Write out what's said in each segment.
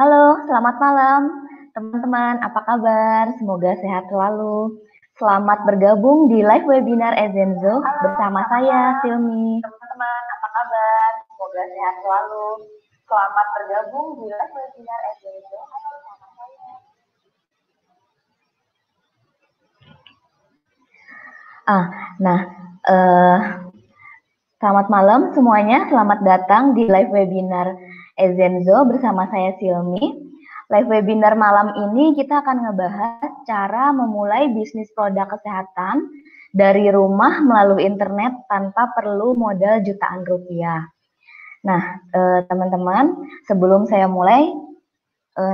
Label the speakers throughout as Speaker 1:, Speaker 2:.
Speaker 1: Halo, selamat malam teman-teman. Apa kabar? Semoga sehat selalu. Selamat bergabung di live webinar Ezenzo bersama saya, Silmi. Teman-teman, apa kabar? Semoga sehat selalu. Selamat bergabung di live webinar Ezenzo bersama saya. Nah, eh, selamat malam semuanya. Selamat datang di live webinar Ezenzo bersama saya, Silmi. Live webinar malam ini kita akan ngebahas cara memulai bisnis produk kesehatan dari rumah melalui internet tanpa perlu modal jutaan rupiah. Nah, teman-teman, sebelum saya mulai,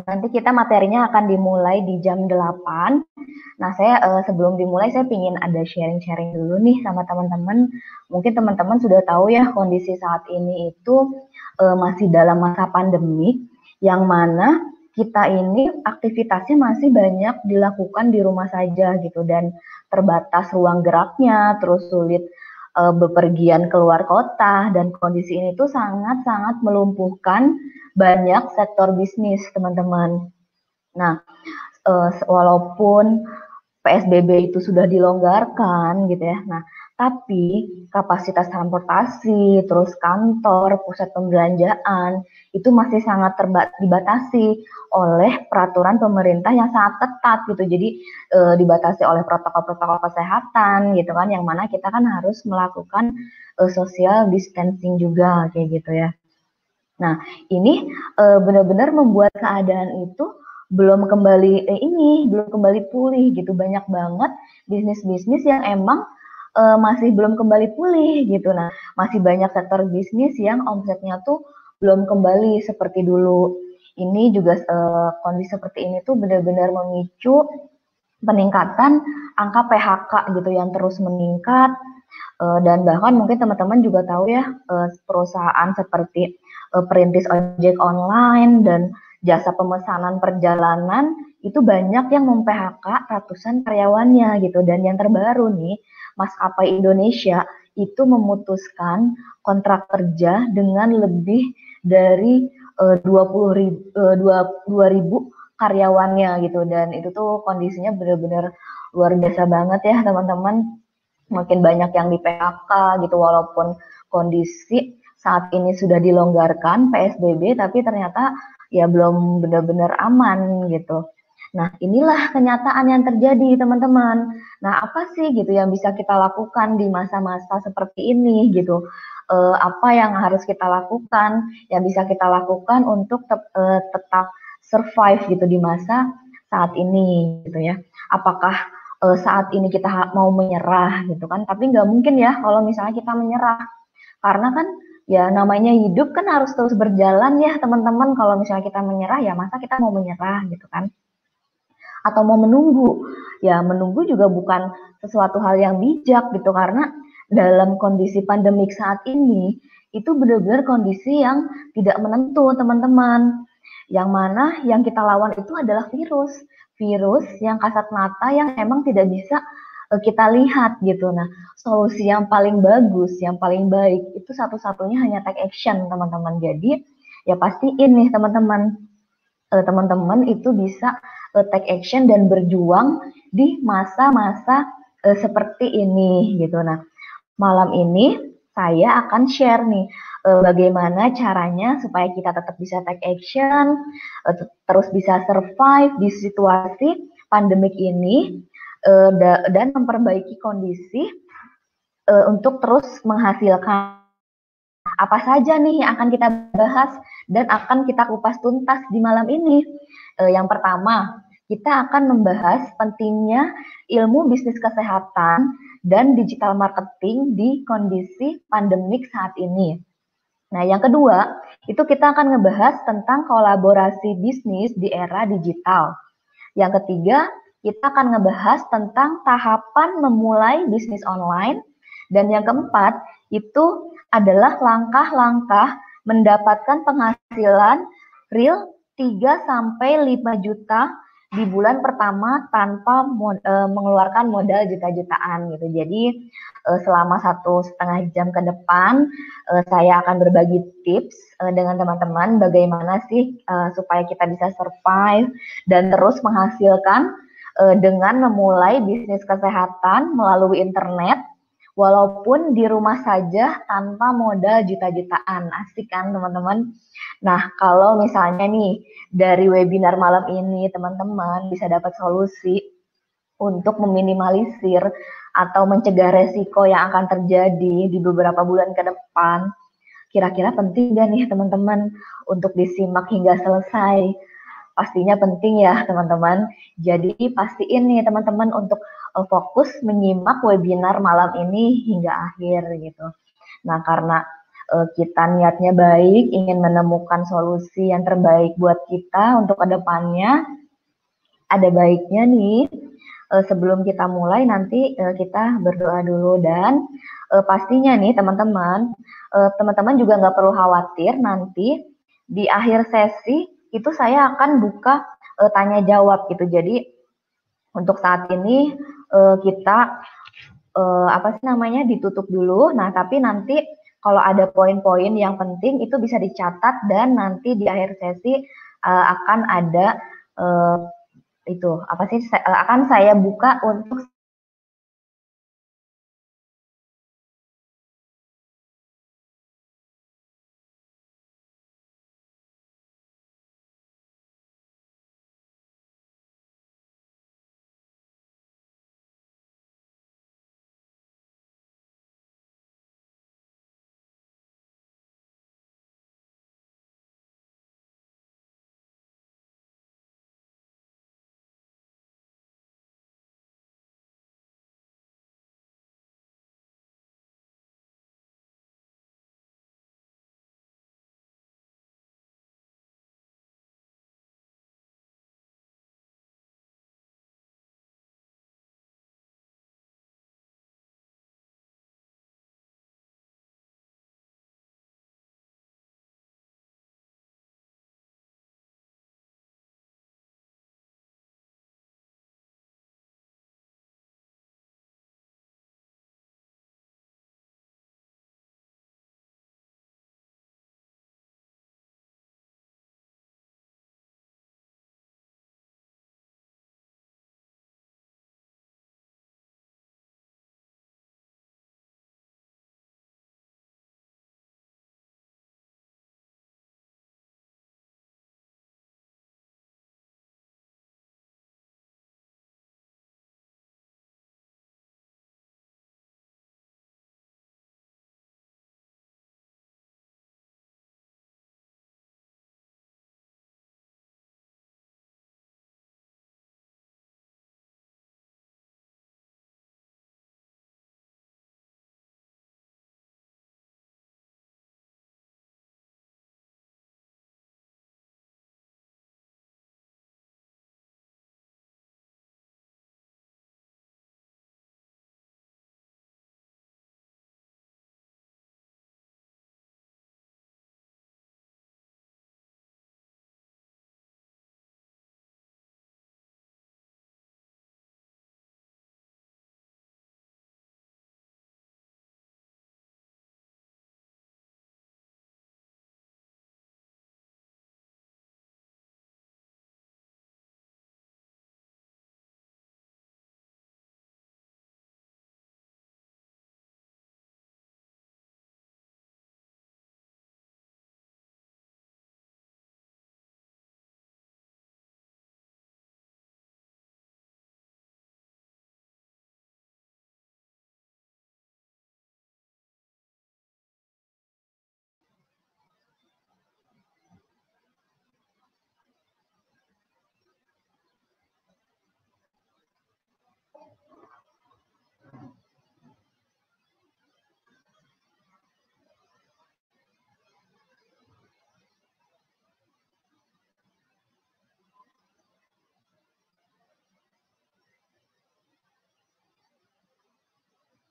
Speaker 1: nanti kita materinya akan dimulai di jam 8. Nah, saya sebelum dimulai saya ingin ada sharing-sharing dulu nih sama teman-teman. Mungkin teman-teman sudah tahu ya kondisi saat ini itu masih dalam masa pandemik yang mana kita ini aktivitasnya masih banyak dilakukan di rumah saja gitu dan terbatas ruang geraknya, terus sulit bepergian keluar kota dan kondisi ini tuh sangat-sangat melumpuhkan banyak sektor bisnis, teman-teman. Nah, walaupun PSBB itu sudah dilonggarkan gitu ya. Nah, tapi kapasitas transportasi, terus kantor, pusat pembelanjaan itu masih sangat dibatasi oleh peraturan pemerintah yang sangat ketat gitu. Jadi dibatasi oleh protokol-protokol kesehatan gitu kan, yang mana kita kan harus melakukan social distancing juga kayak gitu ya. Nah, ini benar-benar membuat keadaan itu belum kembali pulih gitu. Banyak banget bisnis-bisnis yang emang masih belum kembali pulih gitu. Nah, masih banyak sektor bisnis yang omsetnya tuh belum kembali seperti dulu. Ini juga kondisi seperti ini tuh benar-benar memicu peningkatan angka PHK gitu yang terus meningkat. Dan bahkan mungkin teman-teman juga tahu ya, perusahaan seperti perintis ojek online dan jasa pemesanan perjalanan itu banyak yang mem-PHK ratusan karyawannya gitu. Dan yang terbaru nih, Maskapai Indonesia itu memutuskan kontrak kerja dengan lebih dari 2.000 karyawannya gitu. Dan itu tuh kondisinya benar-benar luar biasa banget ya teman-teman. Makin banyak yang di PHK gitu, walaupun kondisi saat ini sudah dilonggarkan PSBB, tapi ternyata ya belum benar-benar aman gitu. Nah, inilah kenyataan yang terjadi, teman-teman. Nah, apa sih gitu yang bisa kita lakukan di masa-masa seperti ini gitu? Apa yang harus kita lakukan, yang bisa kita lakukan untuk tetap survive gitu di masa saat ini gitu ya? Apakah saat ini kita mau menyerah gitu kan? Tapi nggak mungkin ya kalau misalnya kita menyerah, karena kan ya namanya hidup kan harus terus berjalan ya teman-teman. Kalau misalnya kita menyerah ya masa kita mau menyerah gitu kan? Atau mau menunggu? Ya menunggu juga bukan sesuatu hal yang bijak gitu, karena dalam kondisi pandemik saat ini itu benar-benar kondisi yang tidak menentu, teman-teman. Yang mana yang kita lawan itu adalah virus. Virus yang kasat mata yang emang tidak bisa kita lihat gitu. Nah, solusi yang paling bagus, yang paling baik itu satu-satunya hanya take action, teman-teman. Jadi, ya pastiin nih teman-teman, teman-teman itu bisa take action dan berjuang di masa-masa seperti ini gitu. Nah, malam ini saya akan share nih bagaimana caranya supaya kita tetap bisa take action, terus bisa survive di situasi pandemik ini, dan memperbaiki kondisi untuk terus menghasilkan apa saja nih yang akan kita bahas dan akan kita kupas tuntas di malam ini. Yang pertama, kita akan membahas pentingnya ilmu bisnis kesehatan dan digital marketing di kondisi pandemik saat ini. Nah, yang kedua, itu kita akan ngebahas tentang kolaborasi bisnis di era digital. Yang ketiga, kita akan ngebahas tentang tahapan memulai bisnis online. Dan yang keempat, itu adalah langkah-langkah mendapatkan penghasilan real 3 sampai 5 juta di bulan pertama tanpa mengeluarkan modal juta-jutaan gitu. Jadi selama 1,5 jam ke depan saya akan berbagi tips dengan teman-teman bagaimana sih supaya kita bisa survive dan terus menghasilkan dengan memulai bisnis kesehatan melalui internet walaupun di rumah saja tanpa modal juta-jutaan. Asik kan teman-teman? Nah, kalau misalnya nih dari webinar malam ini teman-teman bisa dapat solusi untuk meminimalisir atau mencegah resiko yang akan terjadi di beberapa bulan ke depan. Kira-kira penting gak nih teman-teman untuk disimak hingga selesai? Pastinya penting ya teman-teman. Jadi pastiin nih teman-teman untuk fokus menyimak webinar malam ini hingga akhir gitu. Nah, karena kita niatnya baik, ingin menemukan solusi yang terbaik buat kita untuk kedepannya, ada baiknya nih sebelum kita mulai nanti kita berdoa dulu dan pastinya nih teman-teman, teman-teman juga nggak perlu khawatir nanti di akhir sesi itu saya akan buka tanya jawab gitu. Jadi untuk saat ini kita apa sih namanya ditutup dulu. Nah, tapi nanti kalau ada poin-poin yang penting itu bisa dicatat dan nanti di akhir sesi akan ada uh, itu apa sih akan saya buka untuk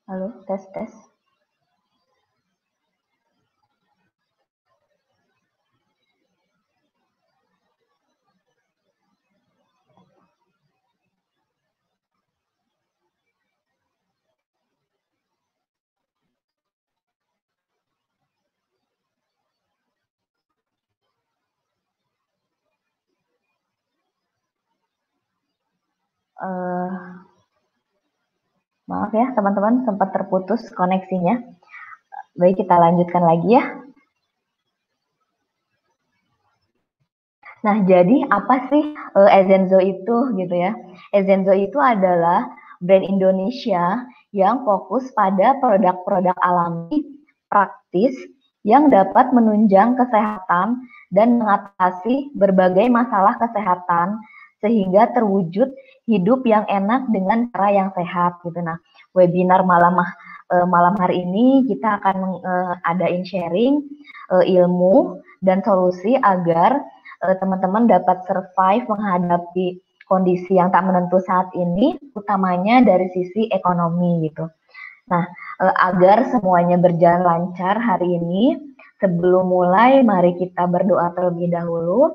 Speaker 1: halo tes tes. Eh, Maaf ya teman-teman, sempat terputus koneksinya. Baik, kita lanjutkan lagi ya. Nah, jadi apa sih Ezenzo itu gitu ya? Ezenzo itu adalah brand Indonesia yang fokus pada produk-produk alami, praktis, yang dapat menunjang kesehatan dan mengatasi berbagai masalah kesehatan sehingga terwujud hidup yang enak dengan cara yang sehat gitu. Nah, webinar malam hari ini kita akan adain sharing ilmu dan solusi agar teman-teman dapat survive menghadapi kondisi yang tak menentu saat ini, utamanya dari sisi ekonomi gitu. Nah, agar semuanya berjalan lancar hari ini, sebelum mulai, mari kita berdoa terlebih dahulu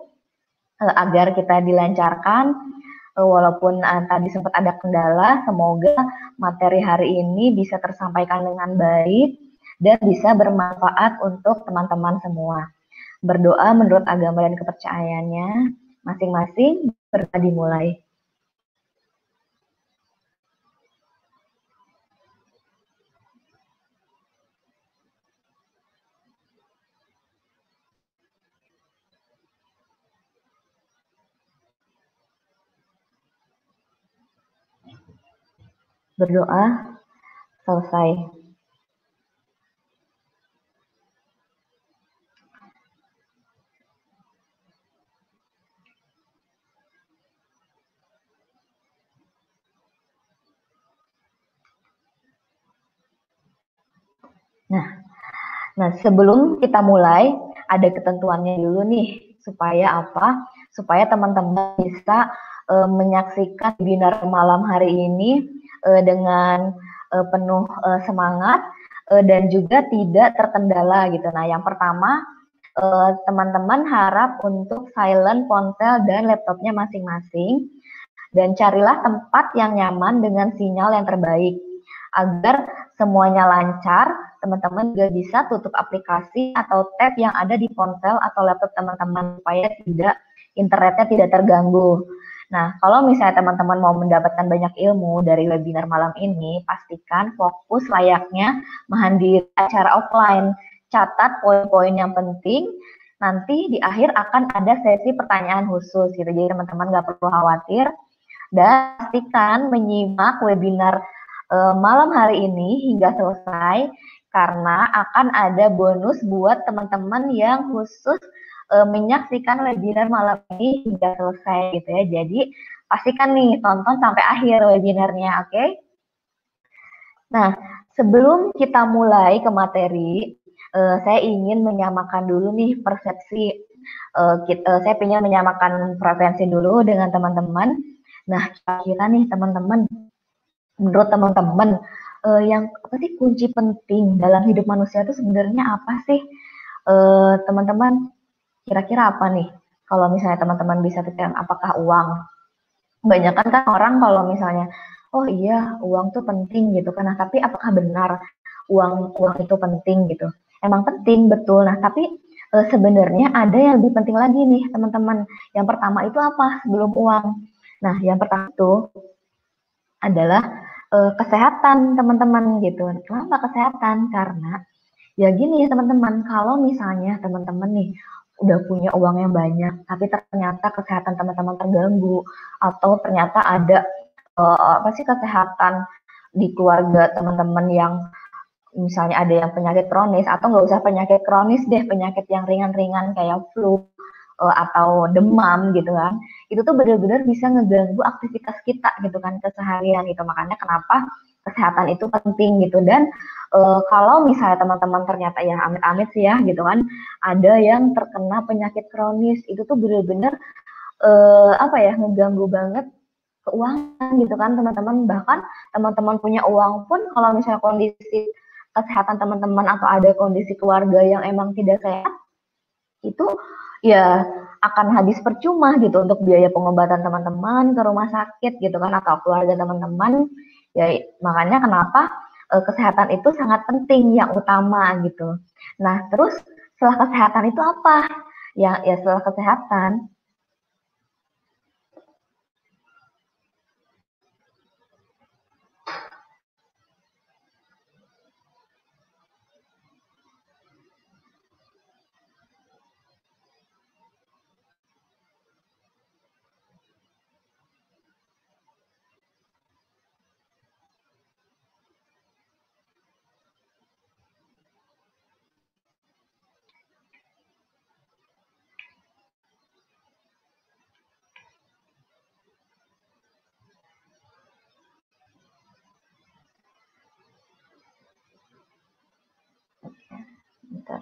Speaker 1: agar kita dilancarkan. Walaupun tadi sempat ada kendala, semoga materi hari ini bisa tersampaikan dengan baik dan bisa bermanfaat untuk teman-teman semua. Berdoa menurut agama dan kepercayaannya masing-masing, berdoa dimulai. Berdoa, selesai. Nah, sebelum kita mulai, ada ketentuannya dulu nih, supaya apa? Supaya teman-teman bisa menyaksikan webinar malam hari ini dengan penuh semangat dan juga tidak terkendala gitu. Nah, yang pertama, teman-teman harap untuk silent ponsel dan laptopnya masing-masing dan carilah tempat yang nyaman dengan sinyal yang terbaik agar semuanya lancar. Teman-teman juga bisa tutup aplikasi atau tab yang ada di ponsel atau laptop teman-teman supaya internetnya tidak terganggu. Nah, kalau misalnya teman-teman mau mendapatkan banyak ilmu dari webinar malam ini, pastikan fokus layaknya menghadiri acara offline. Catat poin-poin yang penting. Nanti di akhir akan ada sesi pertanyaan khusus gitu. Jadi teman-teman nggak perlu khawatir dan pastikan menyimak webinar malam hari ini hingga selesai karena akan ada bonus buat teman-teman yang khusus menyaksikan webinar malam ini hingga selesai gitu ya. Jadi pastikan nih tonton sampai akhir webinarnya, oke? Nah, sebelum kita mulai ke materi, saya ingin menyamakan dulu nih persepsi. Saya ingin menyamakan preferensi dulu dengan teman-teman. Nah, kira-kira nih teman-teman, menurut teman-teman, yang apa sih kunci penting dalam hidup manusia itu sebenarnya apa sih? Teman-teman, kira-kira apa nih? Kalau misalnya teman-teman bisa pikirkan, apakah uang? Kebanyakan kan orang kalau misalnya, oh iya uang tuh penting gitu kan, nah tapi apakah benar uang uang itu penting gitu? Emang penting betul, nah tapi sebenarnya ada yang lebih penting lagi nih teman-teman. Yang pertama itu apa sebelum uang? Nah yang pertama itu adalah kesehatan teman-teman gitu. Kenapa kesehatan? Karena ya gini ya teman-teman, kalau misalnya teman-teman nih udah punya uang yang banyak, tapi ternyata kesehatan teman-teman terganggu, atau ternyata ada apa sih kesehatan di keluarga teman-teman yang misalnya ada yang penyakit kronis, atau nggak usah penyakit kronis deh, penyakit yang ringan-ringan kayak flu atau demam gitu kan, itu tuh benar-benar bisa ngeganggu aktivitas kita gitu kan keseharian gitu. Makanya kenapa kesehatan itu penting gitu. Dan kalau misalnya teman-teman ternyata ya amit-amit sih ya gitu kan, ada yang terkena penyakit kronis, itu tuh benar-benar apa ya ngeganggu banget keuangan gitu kan teman-teman. Bahkan teman-teman punya uang pun kalau misalnya kondisi kesehatan teman-teman atau ada kondisi keluarga yang emang tidak sehat, itu ya akan habis percuma gitu untuk biaya pengobatan teman-teman ke rumah sakit gitu kan atau keluarga teman-teman. Ya makanya kenapa kesehatan itu sangat penting, yang utama gitu. Nah, terus setelah kesehatan itu apa? Ya setelah kesehatan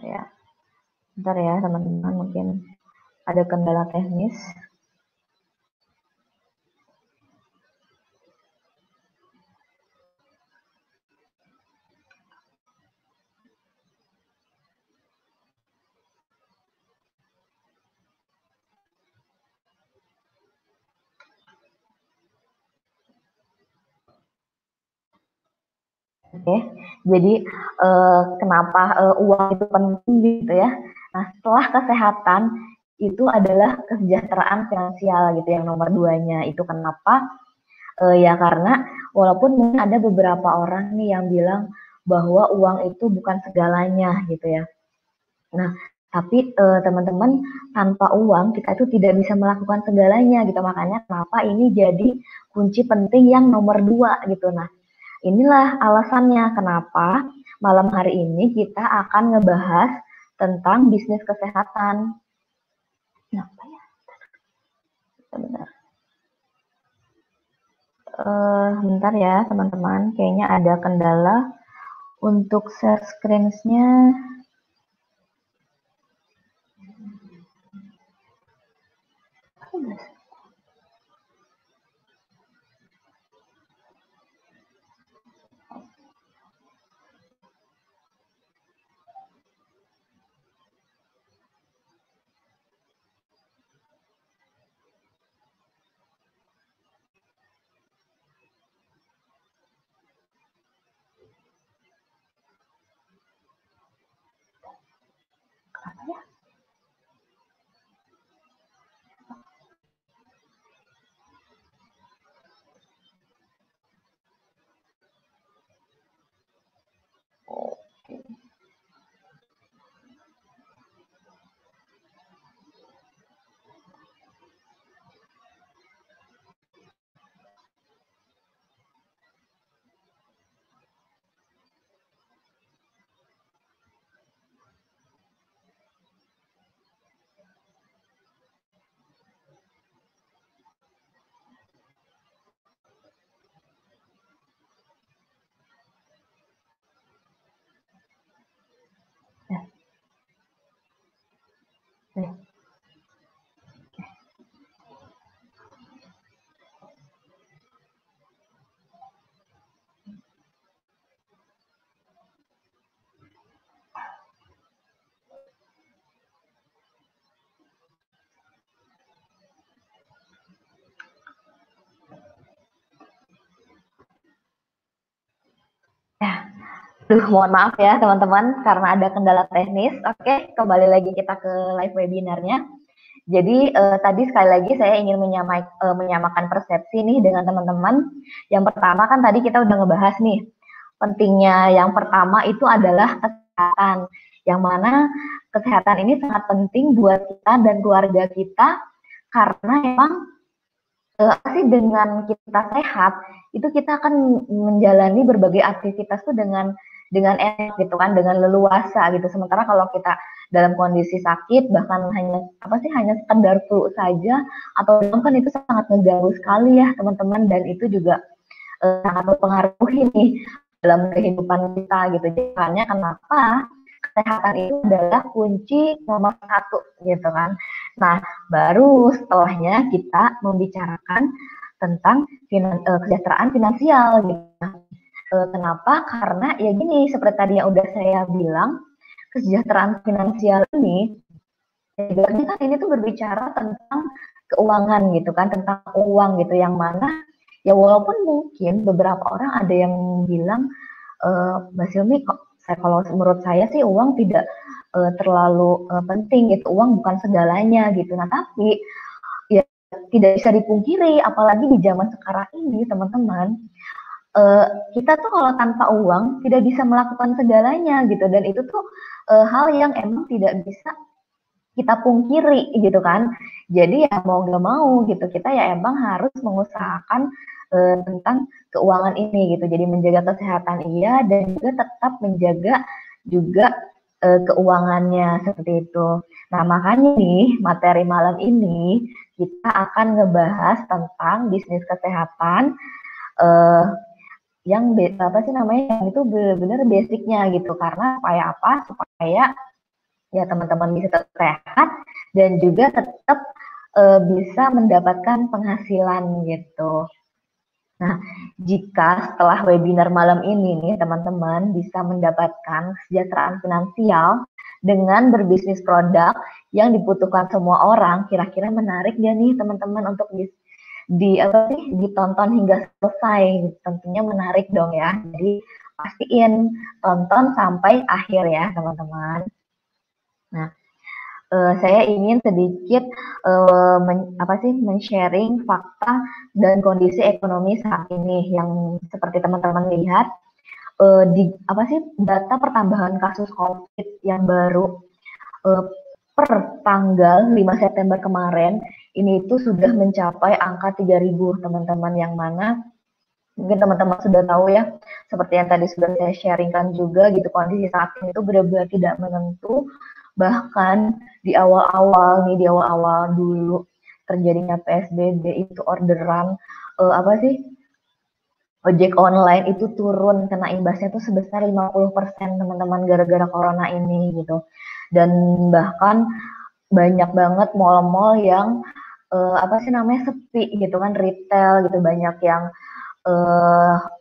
Speaker 1: Ya, bentar ya teman-teman, mungkin ada kendala teknis. Oke, jadi kenapa uang itu penting gitu ya? Nah, setelah kesehatan itu adalah kesejahteraan finansial gitu yang nomor duanya. Itu kenapa? Ya karena walaupun mungkin ada beberapa orang nih yang bilang bahwa uang itu bukan segalanya gitu ya. Nah, tapi teman-teman, tanpa uang kita itu tidak bisa melakukan segalanya gitu. Makanya kenapa ini jadi kunci penting yang nomor dua gitu. Nah, inilah alasannya kenapa malam hari ini kita akan ngebahas tentang bisnis kesehatan. Kenapa ya? Bentar. Bentar ya teman-teman, kayaknya ada kendala untuk share screen-nya. Ya, ya. Mohon maaf ya teman-teman karena ada kendala teknis. Oke, kembali lagi kita ke live webinarnya. Jadi tadi sekali lagi saya ingin menyamakan persepsi nih dengan teman-teman. Yang pertama kan tadi kita udah ngebahas nih, pentingnya yang pertama itu adalah kesehatan. Yang mana kesehatan ini sangat penting buat kita dan keluarga kita karena memang sih dengan kita sehat itu kita akan menjalani berbagai aktivitas tuh dengan enak gitu kan, dengan leluasa gitu. Sementara kalau kita dalam kondisi sakit bahkan hanya sekedar flu saja atau demam kan itu sangat mengganggu sekali ya teman-teman, dan itu juga sangat mempengaruhi nih dalam kehidupan kita gitu. Makanya kenapa kesehatan itu adalah kunci nomor satu gitu kan. Nah, baru setelahnya kita membicarakan tentang kesejahteraan finansial gitu. Kenapa? Karena ya gini, seperti tadi yang udah saya bilang, kesejahteraan finansial ini sebenarnya kan ini tuh berbicara tentang keuangan gitu kan, tentang uang gitu, yang mana ya walaupun mungkin beberapa orang ada yang bilang, Mbak Silmi, kalau menurut saya sih uang tidak terlalu penting gitu, uang bukan segalanya gitu. Nah tapi ya tidak bisa dipungkiri, apalagi di zaman sekarang ini teman-teman, kita tuh kalau tanpa uang tidak bisa melakukan segalanya gitu, dan itu tuh hal yang emang tidak bisa kita pungkiri gitu kan. Jadi ya mau nggak mau gitu kita ya emang harus mengusahakan tentang keuangan ini gitu. Jadi menjaga kesehatan iya dan juga tetap menjaga juga keuangannya seperti itu. Nah makanya nih materi malam ini kita akan ngebahas tentang bisnis kesehatan eh, apa sih namanya, yang itu benar-benar basicnya gitu. Karena supaya apa? Supaya ya teman-teman bisa tetap sehat dan juga tetap bisa mendapatkan penghasilan gitu. Nah, jika setelah webinar malam ini nih teman-teman bisa mendapatkan kesejahteraan finansial dengan berbisnis produk yang dibutuhkan semua orang, kira-kira menarik gak nih teman-teman untuk ditonton hingga selesai? Tentunya menarik dong ya. Jadi pastiin tonton sampai akhir ya teman-teman. Nah, saya ingin sedikit men-sharing fakta dan kondisi ekonomi saat ini yang seperti teman-teman lihat di data pertambahan kasus COVID yang baru uh, per tanggal 5 September kemarin ini itu sudah mencapai angka 3.000 teman-teman, yang mana mungkin teman-teman sudah tahu ya, seperti yang tadi sudah saya sharingkan juga gitu, kondisi saat ini itu benar-benar tidak menentu. Bahkan di awal-awal dulu terjadinya PSBB itu orderan ojek online itu turun, kena imbasnya itu sebesar 50% teman-teman gara-gara corona ini gitu. Dan bahkan banyak banget mall-mall yang sepi gitu kan, retail gitu, banyak yang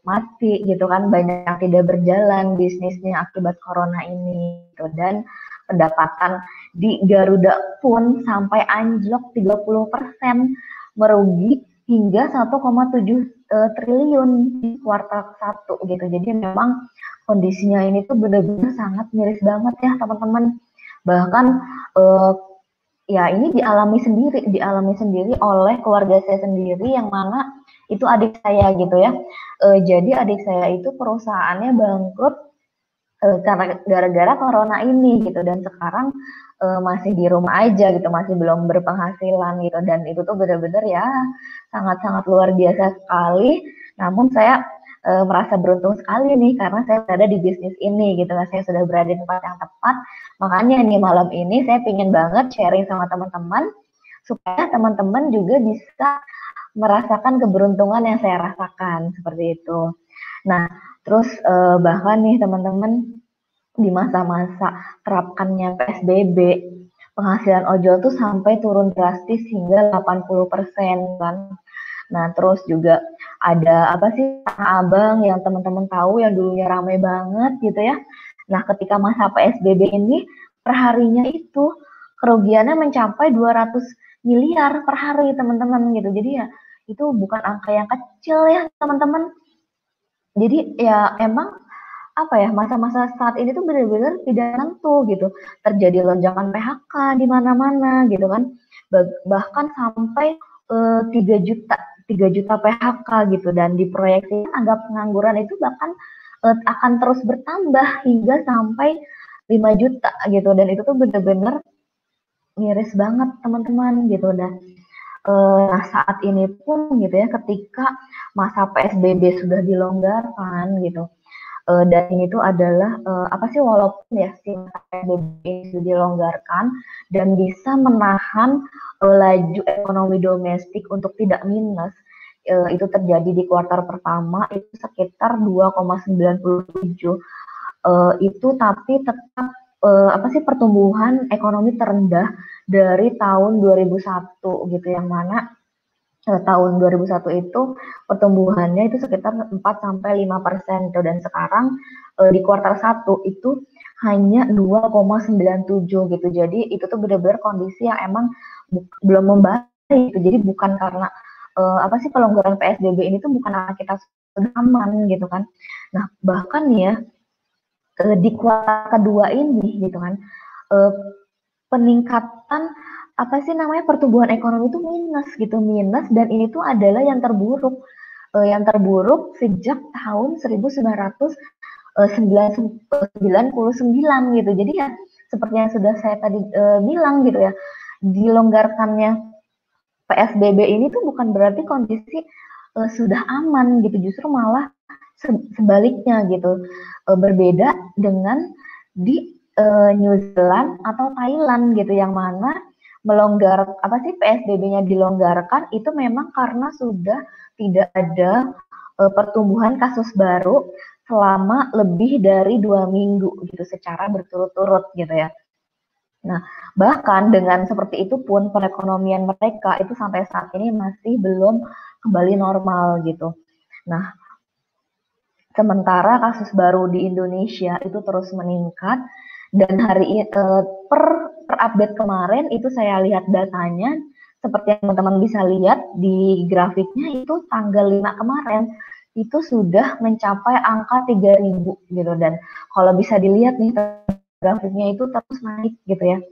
Speaker 1: mati gitu kan, banyak yang tidak berjalan bisnisnya akibat corona ini gitu. Dan pendapatan di Garuda pun sampai anjlok 30%, merugi hingga 1,7 triliun di kuartal 1 gitu. Jadi memang kondisinya ini tuh benar-benar sangat miris banget ya teman-teman. Bahkan ya ini dialami sendiri oleh keluarga saya sendiri, yang mana itu adik saya gitu ya. Jadi adik saya itu perusahaannya bangkrut karena gara-gara corona ini gitu, dan sekarang masih di rumah aja gitu, masih belum berpenghasilan gitu, dan itu tuh benar-benar ya sangat-sangat luar biasa sekali. Namun saya merasa beruntung sekali nih karena saya berada di bisnis ini gitu, saya sudah berada di tempat yang tepat. Makanya nih malam ini saya pingin banget sharing sama teman-teman supaya teman-teman juga bisa merasakan keberuntungan yang saya rasakan seperti itu. Nah, terus bahkan nih teman-teman, di masa-masa terapkannya PSBB, penghasilan ojol tuh sampai turun drastis hingga 80% kan. Nah, terus juga ada Tanah Abang yang teman-teman tahu yang dulunya ramai banget gitu ya. Nah, ketika masa PSBB ini perharinya itu kerugiannya mencapai 200 miliar per hari teman-teman gitu. Jadi ya itu bukan angka yang kecil ya teman-teman. Jadi ya emang masa-masa saat ini tuh benar-benar tidak tentu gitu. Terjadi lonjakan PHK di mana-mana gitu kan. Bahkan sampai 3 juta 3 juta PHK gitu, dan diproyeksi angka pengangguran itu bahkan akan terus bertambah hingga sampai 5 juta gitu, dan itu tuh benar-benar miris banget teman-teman gitu. Dan nah saat ini pun gitu ya, ketika masa PSBB sudah dilonggarkan gitu, dan ini tuh adalah walaupun ya si masa PSBB sudah dilonggarkan dan bisa menahan laju ekonomi domestik untuk tidak minus, itu terjadi di kuartal pertama itu sekitar 2,97, itu tapi tetap pertumbuhan ekonomi terendah dari tahun 2001 gitu, yang mana tahun 2001 itu pertumbuhannya itu sekitar 4-5% gitu, dan sekarang di kuartal 1 itu hanya 2,97 gitu. Jadi itu tuh benar-benar kondisi yang emang belum membaik gitu. Jadi bukan karena pelonggaran PSBB ini tuh bukan karena kita sudah aman gitu kan. Nah, bahkan ya di kuartal kedua ini gitu kan, peningkatan pertumbuhan ekonomi itu minus, dan ini tuh adalah yang terburuk sejak tahun 1999 gitu. Jadi ya seperti yang sudah saya tadi bilang gitu ya, dilonggarkannya PSBB ini tuh bukan berarti kondisi sudah aman gitu, justru malah sebaliknya gitu. Berbeda dengan di New Zealand atau Thailand gitu, yang mana PSBB-nya dilonggarkan itu memang karena sudah tidak ada pertumbuhan kasus baru selama lebih dari 2 minggu gitu secara berturut-turut gitu ya. Nah, bahkan dengan seperti itu pun perekonomian mereka itu sampai saat ini masih belum kembali normal gitu. Nah, sementara kasus baru di Indonesia itu terus meningkat dan per update kemarin itu saya lihat datanya seperti yang teman-teman bisa lihat di grafiknya itu tanggal 5 kemarin itu sudah mencapai angka 3.000 gitu dan kalau bisa dilihat nih grafiknya itu terus naik gitu ya.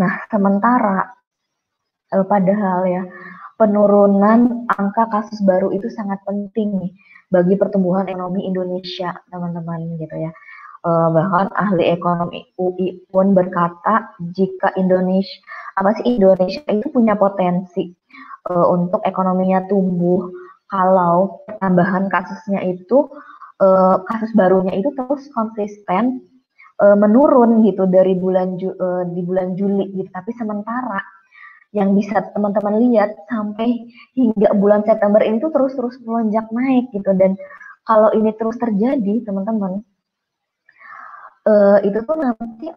Speaker 1: Nah, sementara padahal ya penurunan angka kasus baru itu sangat penting nih bagi pertumbuhan ekonomi Indonesia, teman-teman gitu ya. Bahkan ahli ekonomi UI pun berkata jika Indonesia itu punya potensi untuk ekonominya tumbuh kalau tambahan kasusnya itu kasus barunya itu terus konsisten menurun gitu dari di bulan Juli gitu. Tapi sementara yang bisa teman-teman lihat sampai hingga bulan September ini tuh terus-terus melonjak naik gitu dan kalau ini terus terjadi teman-teman itu tuh nanti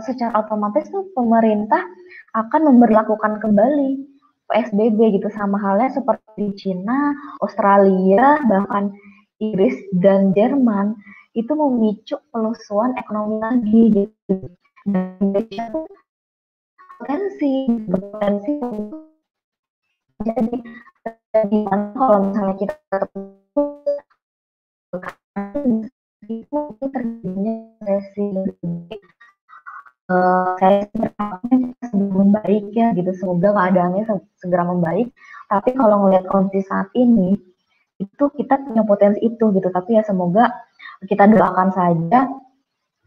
Speaker 1: secara otomatis tuh pemerintah akan memberlakukan kembali PSBB gitu sama halnya seperti di Cina, Australia, bahkan Inggris dan Jerman itu memicu pelusuan ekonomi lagi gitu. Dan Indonesia tuh berpotensi jadi kalau misalnya kita itu terjadinya resesi saya berharapnya segera membaik ya gitu semoga keadaannya segera membaik tapi kalau ngelihat kondisi saat ini itu kita punya potensi itu gitu tapi ya semoga kita doakan saja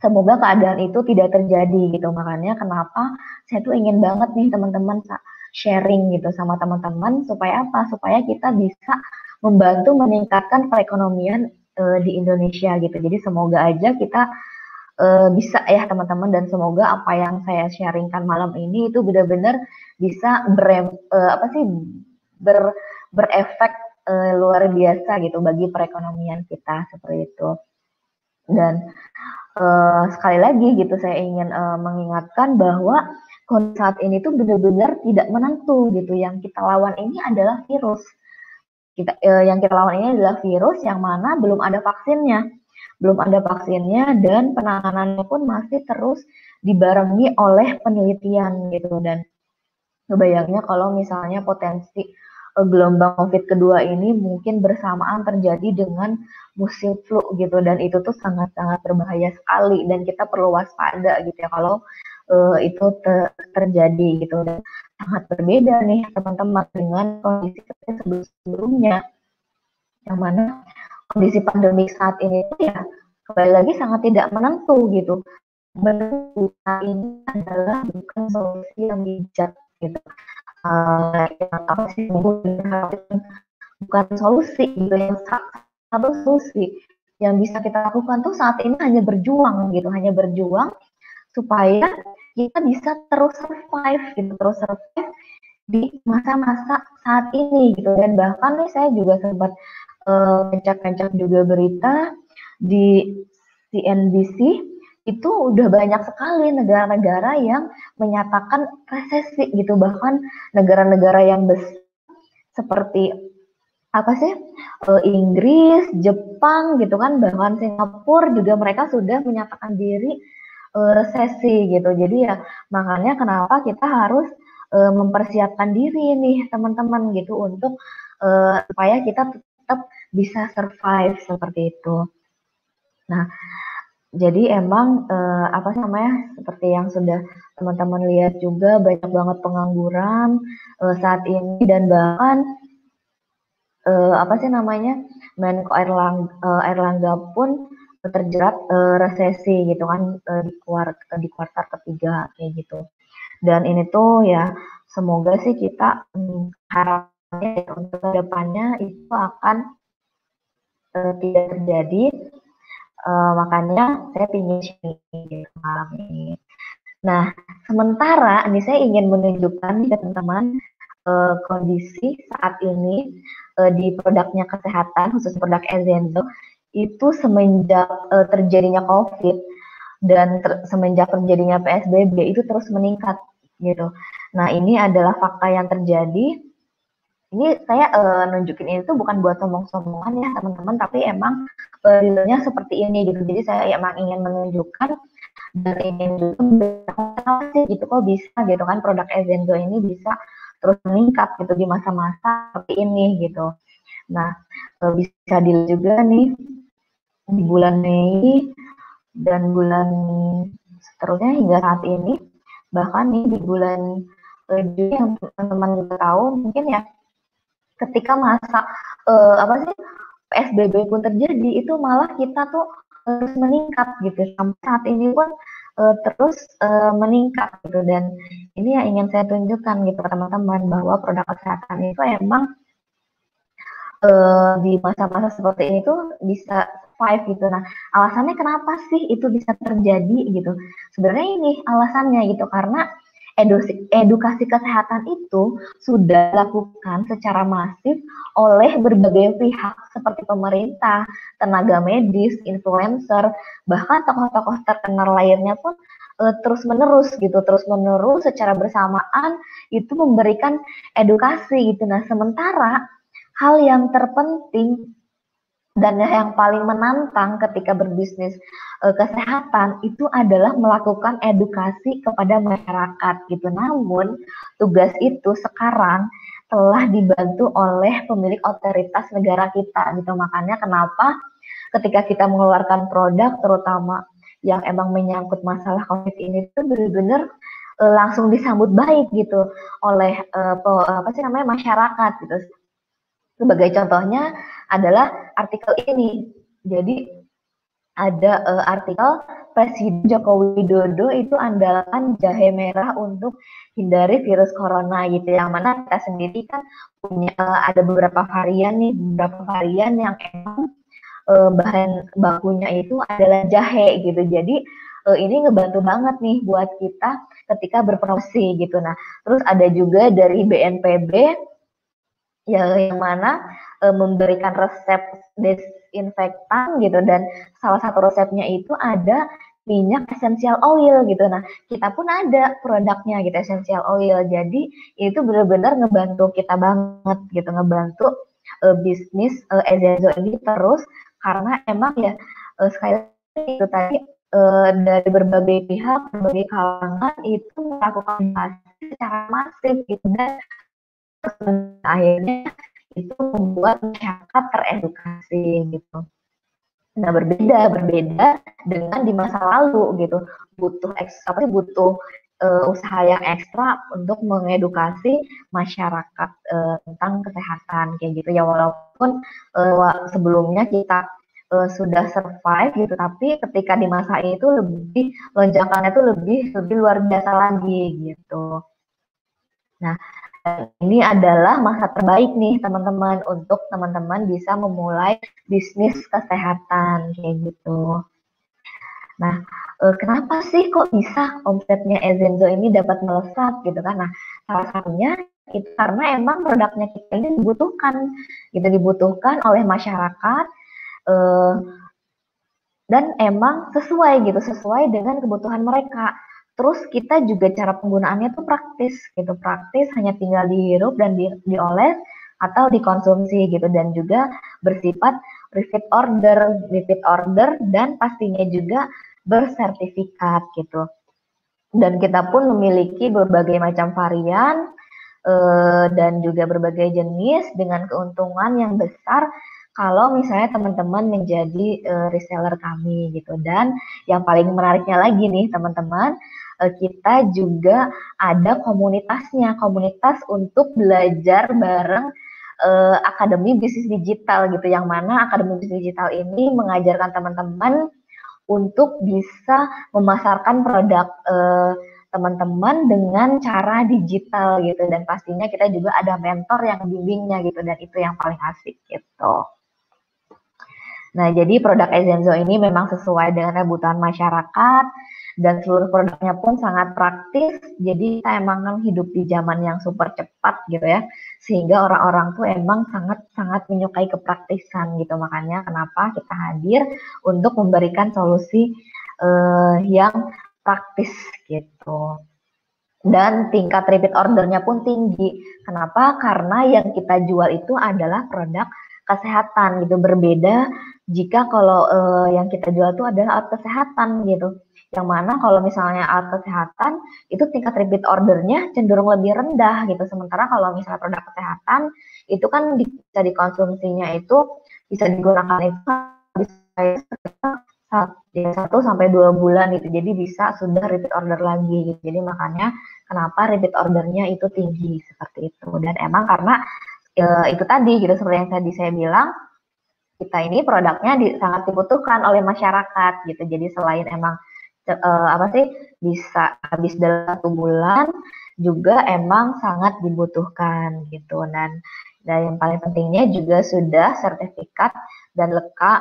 Speaker 1: semoga keadaan itu tidak terjadi gitu makanya kenapa saya tuh ingin banget nih teman-teman sharing gitu sama teman-teman supaya apa supaya kita bisa membantu meningkatkan perekonomian di Indonesia gitu jadi semoga aja kita bisa ya teman-teman dan semoga apa yang saya sharingkan malam ini itu benar-benar bisa apa sih ber, berefek luar biasa gitu bagi perekonomian kita seperti itu dan sekali lagi gitu saya ingin mengingatkan bahwa kondisi saat ini tuh benar-benar tidak menentu gitu yang kita lawan ini adalah virus yang kita lawan ini adalah virus yang mana belum ada vaksinnya dan penanganannya pun masih terus dibarengi oleh penelitian gitu dan kebayangnya kalau misalnya potensi gelombang COVID kedua ini mungkin bersamaan terjadi dengan musim flu gitu dan itu tuh sangat-sangat berbahaya sekali dan kita perlu waspada gitu ya kalau itu terjadi gitu dan sangat berbeda nih teman-teman dengan kondisi sebelumnya yang mana kondisi pandemi saat ini tuh ya kembali lagi sangat tidak menentu gitu. Menurut ini adalah bukan solusi yang bijak gitu. Apa sih bukan solusi gitu yang satu solusi yang bisa kita lakukan tuh saat ini hanya berjuang gitu, hanya berjuang supaya kita bisa terus survive gitu, terus survive di masa-masa saat ini gitu dan bahkan nih saya juga sempat pencak-pencak juga berita di CNBC itu udah banyak sekali negara-negara yang menyatakan resesi gitu bahkan negara-negara yang besar seperti apa sih Inggris, Jepang gitu kan bahkan Singapura juga mereka sudah menyatakan diri resesi gitu jadi ya makanya kenapa kita harus mempersiapkan diri nih teman-teman gitu untuk supaya kita tetap bisa survive seperti itu. Nah, jadi emang apa sih namanya seperti yang sudah teman-teman lihat juga banyak banget pengangguran saat ini dan bahkan apa sih namanya Menko Airlangga pun terjerat resesi gitu kan di kuartal ketiga kayak gitu. Dan ini tuh ya semoga sih kita harapannya untuk kedepannya itu akan tidak terjadi. Makanya saya ingin sharing malam ini. Nah, sementara ini saya ingin menunjukkan ke teman-teman kondisi saat ini di produknya kesehatan, khusus produk Ezenzo, itu semenjak terjadinya COVID, dan semenjak terjadinya PSBB itu terus meningkat gitu. Nah, ini adalah fakta yang terjadi. Ini saya nunjukin ini tuh bukan buat sombong-sombongan ya teman-teman, tapi emang realnya seperti ini gitu. Jadi saya emang ingin menunjukkan dan ingin juga sih gitu kok bisa gitu kan produk Ezenzo ini bisa terus meningkat gitu di masa-masa seperti ini gitu. Nah, bisa dilihat juga nih di bulan Mei dan bulan seterusnya hingga saat ini, bahkan nih di bulan Juni yang teman-teman juga tahu mungkin ya, ketika masa apa sih PSBB pun terjadi itu malah kita tuh terus meningkat gitu sampai saat ini pun terus meningkat gitu. Dan ini yang ingin saya tunjukkan gitu ke teman-teman bahwa produk kesehatan itu emang di masa-masa seperti ini tuh bisa survive gitu. Nah, alasannya kenapa sih itu bisa terjadi gitu? Sebenarnya ini alasannya gitu karena edukasi kesehatan itu sudah dilakukan secara masif oleh berbagai pihak seperti pemerintah, tenaga medis, influencer, bahkan tokoh-tokoh terkenal lainnya pun terus-menerus gitu, terus-menerus secara bersamaan itu memberikan edukasi gitu. Nah, sementara hal yang terpenting dan yang paling menantang ketika berbisnis kesehatan itu adalah melakukan edukasi kepada masyarakat gitu. Namun tugas itu sekarang telah dibantu oleh pemilik otoritas negara kita gitu. Makanya kenapa ketika kita mengeluarkan produk terutama yang emang menyangkut masalah COVID ini itu benar-benar langsung disambut baik gitu oleh apa sih namanya masyarakat gitu. Sebagai contohnya adalah artikel ini. Jadi ada artikel Presiden Joko Widodo itu andalkan jahe merah untuk hindari virus corona gitu. Yang mana kita sendiri kan punya ada beberapa varian nih, beberapa varian yang emang bahan bakunya itu adalah jahe gitu. Jadi ini ngebantu banget nih buat kita ketika berpromosi gitu. Nah, terus ada juga dari BNPB yang mana memberikan resep desinfektan gitu dan salah satu resepnya itu ada minyak essential oil gitu. Nah, kita pun ada produknya gitu essential oil. Jadi itu benar-benar ngebantu kita banget gitu, ngebantu bisnis Ezenzo ini terus karena emang ya sekali lagi itu tadi dari berbagai pihak, berbagai kalangan itu melakukan secara masif gitu dan akhirnya itu membuat masyarakat teredukasi gitu. Nah, berbeda dengan di masa lalu gitu. Butuh usaha yang ekstra untuk mengedukasi masyarakat tentang kesehatan kayak gitu ya, walaupun sebelumnya kita sudah survive gitu, tapi ketika di masa itu lebih lonjakannya itu lebih luar biasa lagi gitu. Nah, ini adalah masa terbaik nih teman-teman untuk teman-teman bisa memulai bisnis kesehatan kayak gitu. Nah, kenapa sih kok bisa omsetnya Ezenzo ini dapat melesat gitu kan? Nah, salah satunya itu karena emang produknya kita ini dibutuhkan oleh masyarakat eh, dan emang sesuai dengan kebutuhan mereka. Terus kita juga cara penggunaannya tuh praktis hanya tinggal dihirup dan dioles atau dikonsumsi gitu dan juga bersifat repeat order dan pastinya juga bersertifikat gitu. Dan kita pun memiliki berbagai macam varian dan juga berbagai jenis dengan keuntungan yang besar kalau misalnya teman-teman menjadi reseller kami gitu. Dan yang paling menariknya lagi nih teman-teman, kita juga ada komunitas untuk belajar bareng Akademi Bisnis Digital gitu, yang mana Akademi Bisnis Digital ini mengajarkan teman-teman untuk bisa memasarkan produk teman-teman dengan cara digital gitu, dan pastinya kita juga ada mentor yang bimbingnya gitu, dan itu yang paling asik gitu. Nah, jadi produk Ezenzo ini memang sesuai dengan kebutuhan masyarakat dan seluruh produknya pun sangat praktis. Jadi kita emang kan hidup di zaman yang super cepat gitu ya, sehingga orang-orang tuh emang sangat-sangat menyukai kepraktisan gitu. Makanya kenapa kita hadir untuk memberikan solusi yang praktis gitu. Dan tingkat repeat ordernya pun tinggi. Kenapa? Karena yang kita jual itu adalah produk kesehatan gitu. Berbeda jika kalau yang kita jual itu adalah alat kesehatan gitu. Yang mana kalau misalnya alat kesehatan itu tingkat repeat ordernya cenderung lebih rendah gitu. Sementara kalau misalnya produk kesehatan itu kan bisa dikonsumsinya itu bisa digunakan itu bisa 1 sampai 2 bulan gitu. Jadi bisa sudah repeat order lagi gitu. Jadi makanya kenapa repeat ordernya itu tinggi seperti itu. Dan emang karena itu tadi gitu seperti yang tadi saya bilang, kita ini produknya sangat dibutuhkan oleh masyarakat gitu. Jadi selain emang apa sih bisa habis dalam 1 bulan, juga emang sangat dibutuhkan gitu. Dan yang paling pentingnya juga sudah sertifikat dan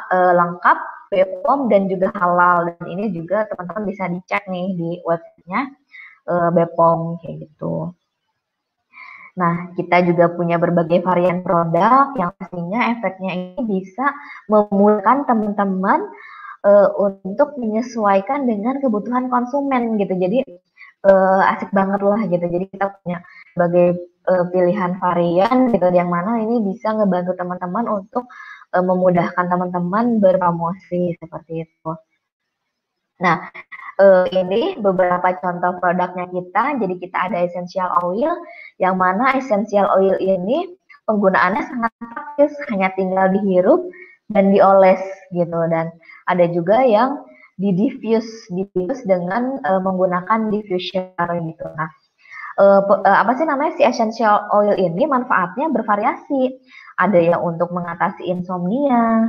Speaker 1: lengkap BPOM dan juga halal. Dan ini juga teman-teman bisa dicek nih di websitenya BPOM kayak gitu. Nah, kita juga punya berbagai varian produk yang pastinya efeknya ini bisa memudahkan teman-teman untuk menyesuaikan dengan kebutuhan konsumen gitu. Jadi asik banget lah gitu. Jadi kita punya berbagai pilihan varian gitu yang mana ini bisa ngebantu teman-teman untuk memudahkan teman-teman berpromosi seperti itu. Nah, ini beberapa contoh produknya kita. Jadi kita ada essential oil, yang mana essential oil ini penggunaannya sangat praktis, hanya tinggal dihirup dan dioles gitu. Dan ada juga yang diffuse dengan menggunakan diffuser gitu. Nah, apa sih namanya si essential oil ini manfaatnya bervariasi. Ada yang untuk mengatasi insomnia,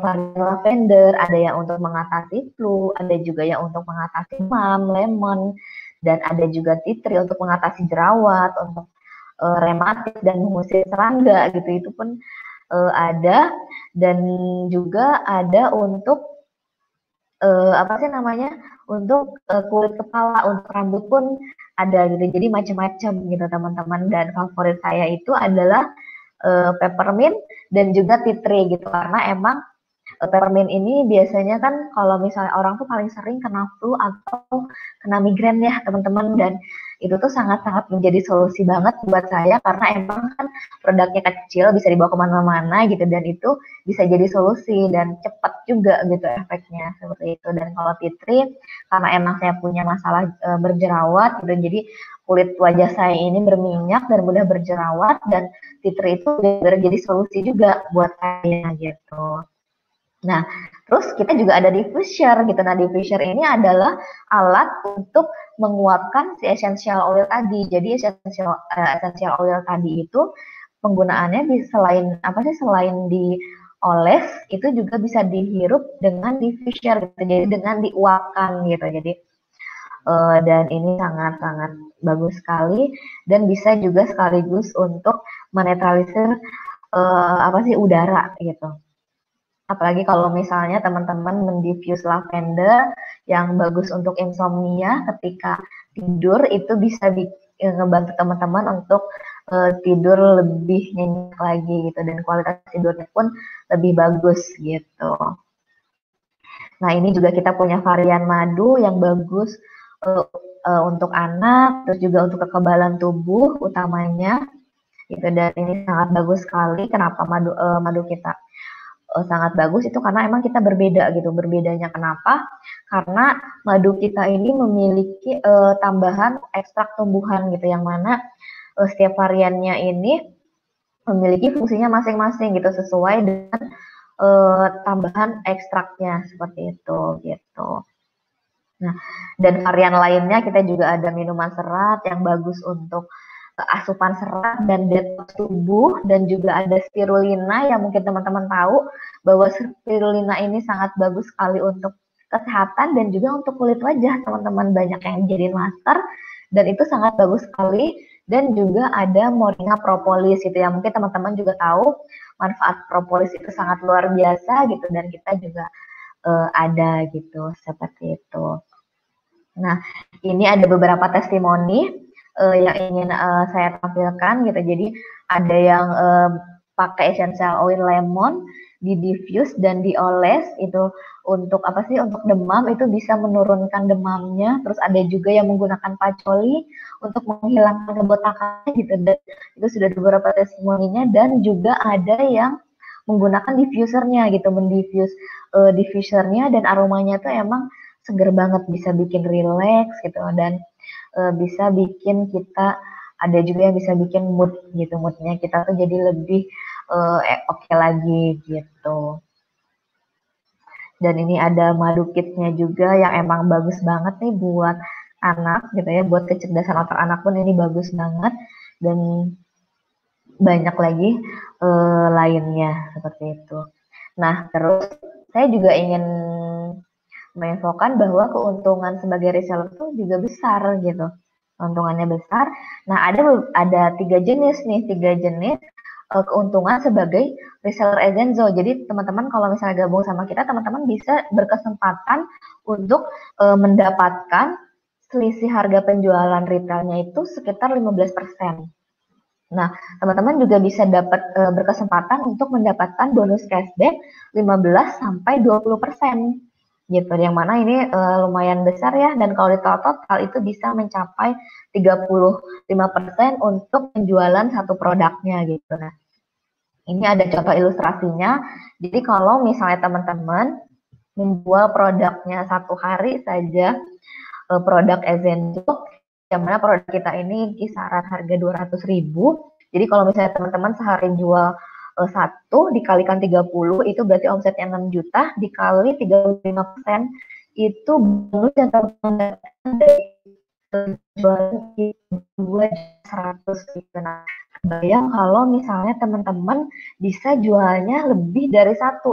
Speaker 1: varian lavender, ada yang untuk mengatasi flu, ada juga yang untuk mengatasi demam, lemon, dan ada juga tea tree untuk mengatasi jerawat, untuk rematik dan mengusir serangga gitu. Itu pun ada, dan juga ada untuk apa sih namanya untuk kulit kepala, untuk rambut pun ada gitu. Jadi macam-macam gitu teman-teman. Dan favorit saya itu adalah peppermint dan juga tea tree gitu, karena emang peppermint ini biasanya kan kalau misalnya orang tuh paling sering kena flu atau kena migrain ya teman-teman, dan itu tuh sangat-sangat menjadi solusi banget buat saya karena emang kan produknya kecil bisa dibawa kemana-mana gitu, dan itu bisa jadi solusi dan cepat juga gitu efeknya seperti itu. Dan kalau tea tree karena emang saya punya masalah berjerawat gitu, jadi kulit wajah saya ini berminyak dan mudah berjerawat, dan tea tree itu jadi solusi juga buat saya gitu. Nah, terus kita juga ada diffuser gitu. Nah, diffuser ini adalah alat untuk menguapkan si essential oil tadi. Jadi essential oil tadi itu penggunaannya selain apa sih selain dioles itu juga bisa dihirup dengan diffuser gitu. Jadi dengan diuapkan gitu. Jadi dan ini sangat-sangat bagus sekali dan bisa juga sekaligus untuk menetralisir apa sih udara gitu. Apalagi kalau misalnya teman-teman mendiffuse lavender yang bagus untuk insomnia ketika tidur, itu bisa ngebantu teman-teman untuk tidur lebih nyenyak lagi gitu, dan kualitas tidurnya pun lebih bagus gitu. Nah, ini juga kita punya varian madu yang bagus untuk anak, terus juga untuk kekebalan tubuh utamanya gitu, dan ini sangat bagus sekali. Kenapa madu kita sangat bagus itu karena emang kita berbeda gitu. Berbedanya kenapa? Karena madu kita ini memiliki tambahan ekstrak tumbuhan gitu, yang mana setiap variannya ini memiliki fungsinya masing-masing gitu sesuai dengan tambahan ekstraknya seperti itu gitu. Nah, dan varian lainnya kita juga ada minuman serat yang bagus untuk asupan serat dan detox tubuh, dan juga ada spirulina yang mungkin teman-teman tahu bahwa spirulina ini sangat bagus sekali untuk kesehatan dan juga untuk kulit wajah teman-teman, banyak yang jadi masker dan itu sangat bagus sekali. Dan juga ada moringa propolis itu yang mungkin teman-teman juga tahu manfaat propolis itu sangat luar biasa gitu, dan kita juga ada gitu seperti itu. Nah, ini ada beberapa testimoni yang ingin saya tampilkan gitu. Jadi ada yang pakai essential oil lemon, di diffuse dan dioles itu untuk apa sih? Untuk demam itu bisa menurunkan demamnya. Terus ada juga yang menggunakan patchouli untuk menghilangkan kebotakannya gitu. Dan itu sudah beberapa testimoninya dan juga ada yang menggunakan diffusernya gitu, mendiffuse diffusernya dan aromanya tuh emang seger banget, bisa bikin relax gitu dan bisa bikin kita ada juga yang bisa bikin mood gitu, moodnya kita tuh jadi lebih oke lagi gitu. Dan ini ada madu kitnya juga yang emang bagus banget nih buat anak gitu ya, buat kecerdasan otak anak pun ini bagus banget dan banyak lagi lainnya seperti itu. Nah, terus saya juga ingin menginfokan bahwa keuntungan sebagai reseller itu juga besar gitu. Keuntungannya besar. Nah, ada tiga jenis nih, keuntungan sebagai reseller Ezenzo. Jadi teman-teman kalau misalnya gabung sama kita, teman-teman bisa berkesempatan untuk mendapatkan selisih harga penjualan retailnya itu sekitar 15%. Nah, teman-teman juga bisa berkesempatan untuk mendapatkan bonus cashback 15 sampai 20% gitu. Yang mana ini lumayan besar ya, dan kalau total itu bisa mencapai 35% untuk penjualan satu produknya gitu. Nah, ini ada contoh ilustrasinya. Jadi kalau misalnya teman-teman menjual produknya satu hari saja, produk Ezenzo, yang mana produk kita ini kisaran harga 200.000. Jadi kalau misalnya teman-teman sehari jual satu dikalikan 30 itu berarti omsetnya 6 juta dikali 35% itu bonus yang teman-teman dari jualan 2.100 gitu. Nah, bayang kalau misalnya teman-teman bisa jualnya lebih dari 10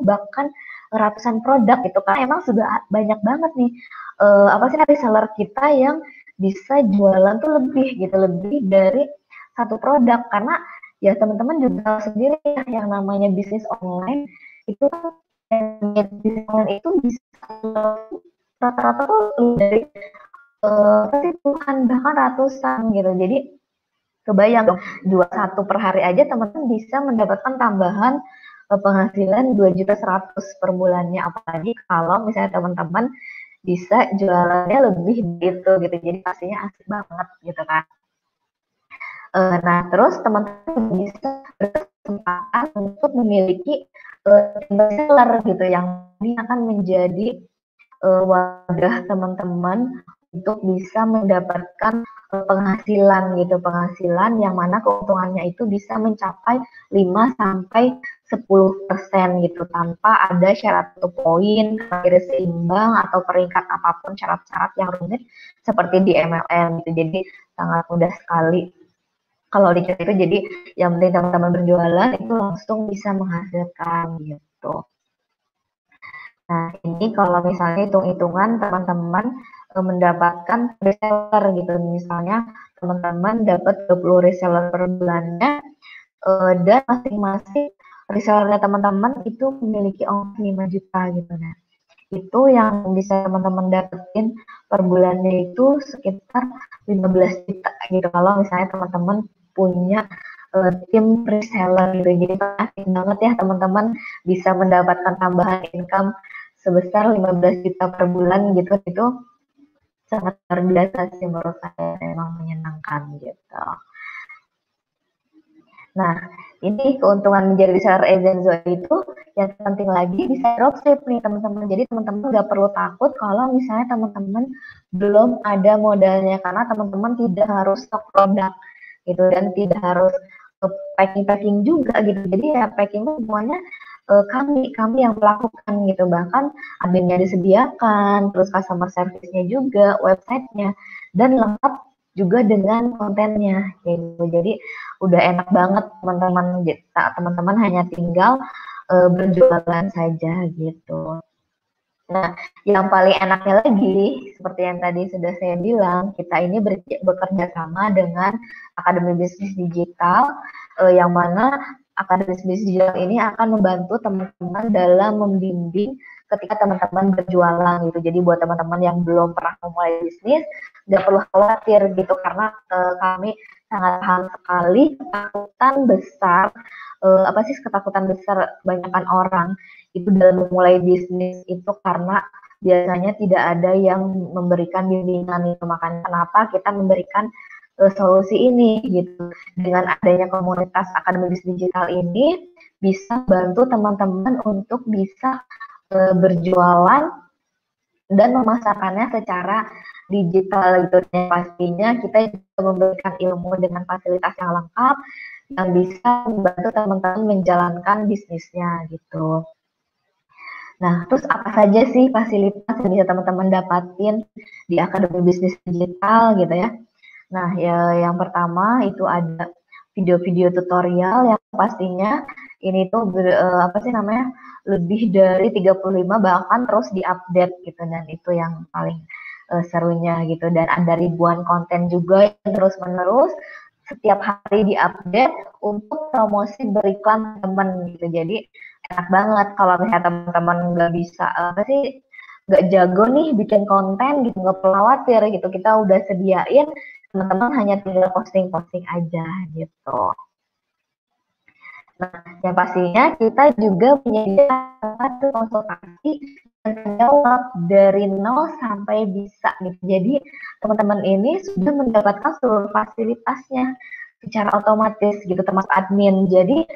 Speaker 1: bahkan ratusan produk gitu kan, emang sudah banyak banget nih apa sih reseller kita yang bisa jualan tuh lebih gitu, lebih dari satu produk. Karena ya teman-teman juga sendiri ya, yang namanya bisnis online itu bisnis online itu bisa rata-rata tuh lebih dari puluhan bahkan ratusan gitu. Jadi kebayang dong, jual satu per hari aja teman-teman bisa mendapatkan tambahan penghasilan 2.100.000 per bulannya. Apalagi kalau misalnya teman-teman bisa jualannya lebih gitu. Jadi pastinya asik banget gitu kan. Nah, terus teman-teman bisa berkesempatan untuk memiliki seller gitu yang ini akan menjadi wadah teman-teman untuk bisa mendapatkan penghasilan gitu, penghasilan yang mana keuntungannya itu bisa mencapai 5 sampai 10% gitu tanpa ada syarat untuk poin, kira seimbang atau peringkat apapun syarat-syarat yang rumit seperti di MLM gitu. Jadi sangat mudah sekali kalau di itu. Jadi yang penting teman-teman berjualan itu langsung bisa menghasilkan gitu. Nah, ini kalau misalnya hitung-hitungan teman-teman mendapatkan reseller gitu. Misalnya teman-teman dapat 20 reseller per bulannya dan masing-masing resellernya teman-teman itu memiliki omset 5 juta gitu. Nah, itu yang bisa teman-teman dapetin per bulannya itu sekitar 15 juta gitu. Kalau misalnya teman-teman punya tim reseller gitu. Jadi asik banget ya teman-teman bisa mendapatkan tambahan income sebesar 15 juta per bulan gitu. Itu sangat luar biasa sih menurut saya, memang menyenangkan gitu. Nah, ini keuntungan menjadi reseller Ezenzo itu yang penting lagi bisa dropship nih teman-teman. Jadi teman-teman nggak perlu takut kalau misalnya teman-teman belum ada modalnya, karena teman-teman tidak harus stok produk gitu dan tidak harus packing juga gitu. Jadi ya packing semuanya kami yang melakukan gitu. Bahkan adminnya disediakan, terus customer service-nya juga, websitenya, dan lengkap juga dengan kontennya gitu. Jadi udah enak banget teman-teman hanya tinggal berjualan saja gitu. Nah, yang paling enaknya lagi, seperti yang tadi sudah saya bilang, kita ini bekerja sama dengan Akademi Bisnis Digital, yang mana Akademi Bisnis Digital ini akan membantu teman-teman dalam membimbing ketika teman-teman berjualan gitu. Jadi buat teman-teman yang belum pernah memulai bisnis, nggak perlu khawatir gitu, karena kami sangat paham sekali ketakutan besar apa sih ketakutan besar kebanyakan orang itu dalam memulai bisnis itu karena biasanya tidak ada yang memberikan bimbingan itu. Makanya kenapa kita memberikan solusi ini gitu. Dengan adanya komunitas akademis digital ini bisa bantu teman-teman untuk bisa berjualan dan memasarkannya secara digital gitu. Dan pastinya kita juga memberikan ilmu dengan fasilitas yang lengkap yang bisa membantu teman-teman menjalankan bisnisnya gitu. Nah, terus apa saja sih fasilitas yang bisa teman-teman dapatin di Akademi Bisnis Digital gitu ya? Nah, ya yang pertama itu ada video-video tutorial yang pastinya ini tuh apa sih namanya? Lebih dari 35 bahkan terus diupdate gitu, dan itu yang paling serunya gitu. Dan ada ribuan konten juga yang terus-menerus setiap hari diupdate untuk promosi beriklan teman gitu. Jadi enak banget kalau misalnya teman-teman nggak bisa apa sih, nggak jago nih bikin konten gitu, nggak perlu khawatir gitu, kita udah sediain, teman-teman hanya tinggal posting-posting aja gitu. Nah, yang pastinya kita juga menyediakan satu konsultasi dan menjawab dari nol sampai bisa gitu. Jadi teman-teman ini sudah mendapatkan seluruh fasilitasnya secara otomatis gitu, termasuk admin. Jadi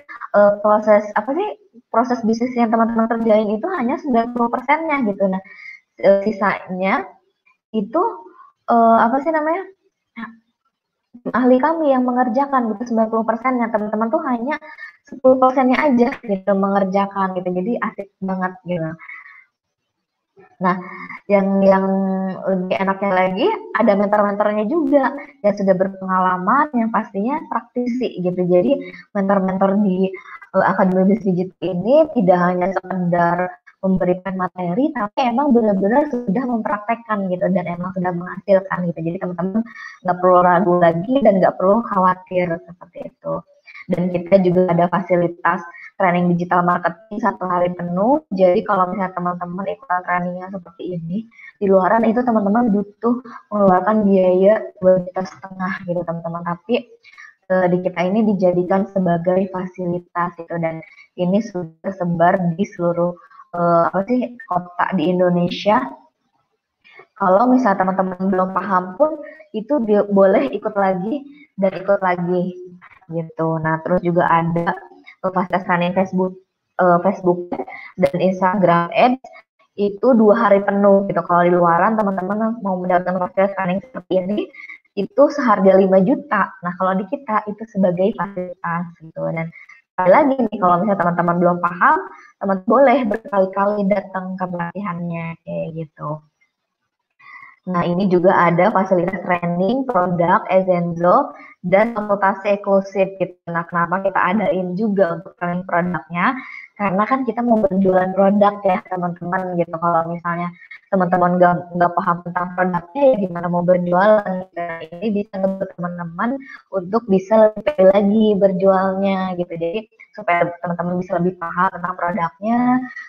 Speaker 1: proses apa sih, proses bisnis yang teman-teman kerjain itu hanya 90%-nya gitu. Nah, sisanya itu apa sih namanya, ahli kami yang mengerjakan gitu. 90%-nya teman-teman tuh hanya 10%-nya aja gitu mengerjakan gitu. Jadi asik banget gitu. Nah, yang lebih enaknya lagi ada mentor-mentornya juga yang sudah berpengalaman, yang pastinya praktisi gitu. Jadi mentor-mentor di Akademi Bisnis Digital ini tidak hanya sekedar memberikan materi, tapi emang benar-benar sudah mempraktekkan gitu, dan emang sudah menghasilkan gitu. Jadi teman-teman nggak perlu ragu lagi dan nggak perlu khawatir seperti itu. Dan kita juga ada fasilitas training digital marketing 1 hari penuh. Jadi kalau misalnya teman-teman ikutan trainingnya seperti ini, di luaran itu teman-teman butuh mengeluarkan biaya 2,5 juta gitu teman-teman. Tapi di kita ini dijadikan sebagai fasilitas gitu, dan ini sudah tersebar di seluruh apa sih kota di Indonesia. Kalau misalnya teman-teman belum paham pun itu boleh ikut lagi dan ikut lagi gitu. Nah, terus juga ada fasilitas training Facebook dan Instagram Ads itu 2 hari penuh gitu. Kalau di luaran teman-teman mau mendapatkan fasilitas training seperti ini itu seharga 5 juta. Nah, kalau di kita itu sebagai fasilitas gitu. Dan sekali lagi nih, kalau misalnya teman-teman belum paham, teman boleh berkali-kali datang ke pelatihannya kayak gitu. Nah, ini juga ada fasilitas training, produk, Ezenzo, dan konsultasi eksklusif gitu. Nah, kenapa kita adain juga untuk training produknya? Karena kan kita mau berjualan produk ya, teman-teman gitu. Kalau misalnya teman-teman nggak paham tentang produknya, ya gimana mau berjualan? Nah, ini bisa ngebantu teman-teman untuk bisa lebih pede lagi berjualnya gitu. Jadi, supaya teman-teman bisa lebih paham tentang produknya,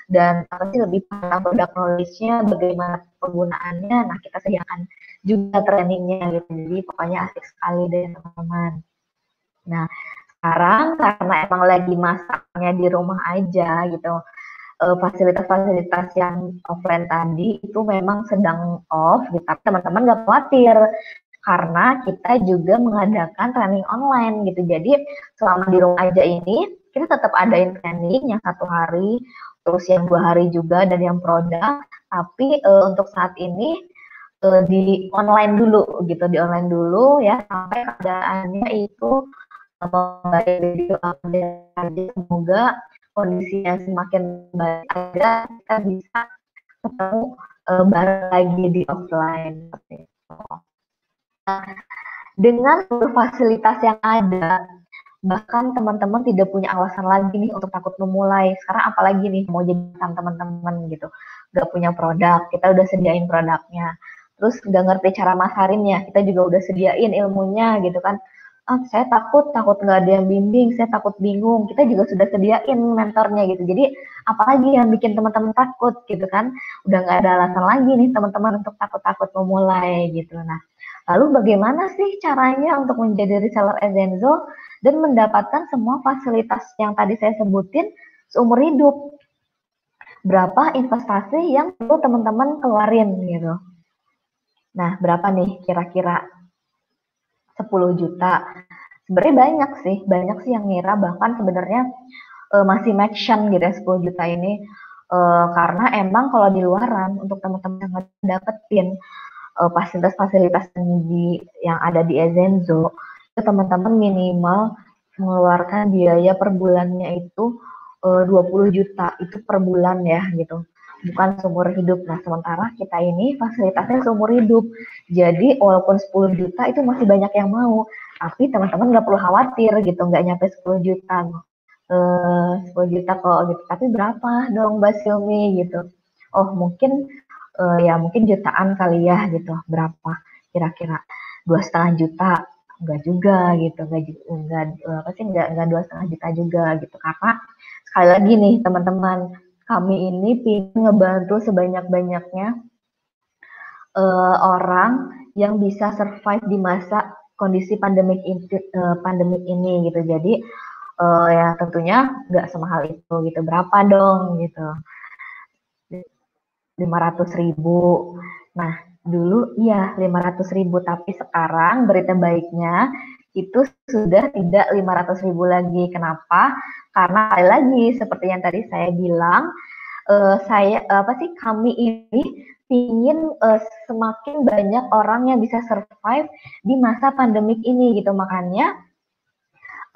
Speaker 1: dan apa sih lebih paham produk knowledge-nya, bagaimana penggunaannya. Nah, kita sediakan juga trainingnya gitu. Jadi pokoknya asik sekali deh teman-teman. Nah, sekarang karena emang lagi masaknya di rumah aja gitu, fasilitas-fasilitas yang offline tadi itu memang sedang off gitu. Tapi teman-teman gak khawatir karena kita juga mengadakan training online gitu. Jadi selama di rumah aja ini kita tetap adain training yang 1 hari, terus yang 2 hari juga, dan yang produk. Tapi untuk saat ini di online dulu gitu, di online dulu ya sampai keadaannya itu membaik. Video update aja, semoga kondisinya semakin baik agar kita bisa ketemu bareng lagi di offline seperti itu. Dengan fasilitas yang ada, bahkan teman-teman tidak punya alasan lagi nih untuk takut memulai. Sekarang apalagi nih mau jadi teman-teman gitu, gak punya produk, kita udah sediain produknya. Terus udah ngerti cara masarinnya, kita juga udah sediain ilmunya gitu kan. Saya takut nggak ada yang bimbing, saya takut bingung. Kita juga sudah sediain mentornya gitu. Jadi apalagi yang bikin teman-teman takut gitu kan? Udah nggak ada alasan lagi nih teman-teman untuk takut-takut memulai gitu. Nah, lalu bagaimana sih caranya untuk menjadi reseller Ezenzo? dan mendapatkan semua fasilitas yang tadi saya sebutin seumur hidup. Berapa investasi yang perlu teman-teman keluarin gitu. Nah, berapa nih kira-kira? 10 juta. Sebenarnya banyak sih yang ngira, bahkan sebenarnya masih make sense gitu ya 10 juta ini. Karena emang kalau di luaran untuk teman-teman yang dapetin fasilitas-fasilitas yang ada di Ezenzo, itu teman-teman minimal mengeluarkan biaya per bulannya itu 20 juta itu per bulan ya gitu, bukan seumur hidup. Nah, sementara kita ini fasilitasnya seumur hidup. Jadi walaupun 10 juta itu masih banyak yang mau, tapi teman-teman nggak perlu khawatir gitu, nggak nyampe 10 juta. 10 juta kok gitu. Tapi berapa dong Mbak Silmi gitu? Oh, mungkin ya mungkin jutaan kali ya gitu. Berapa kira-kira? 2,5 juta? Enggak juga gitu. Enggak apa sih, enggak 2,5 juta juga gitu. Karena sekali lagi nih teman-teman, kami ini ingin ngebantu sebanyak-banyaknya orang yang bisa survive di masa kondisi pandemik ini gitu. Jadi ya tentunya nggak semahal itu gitu. Berapa dong gitu? 500.000. Nah, dulu iya 500.000, tapi sekarang berita baiknya itu sudah tidak 500.000 lagi. Kenapa? Karena sekali lagi seperti yang tadi saya bilang, kami ini ingin semakin banyak orang yang bisa survive di masa pandemik ini gitu. Makanya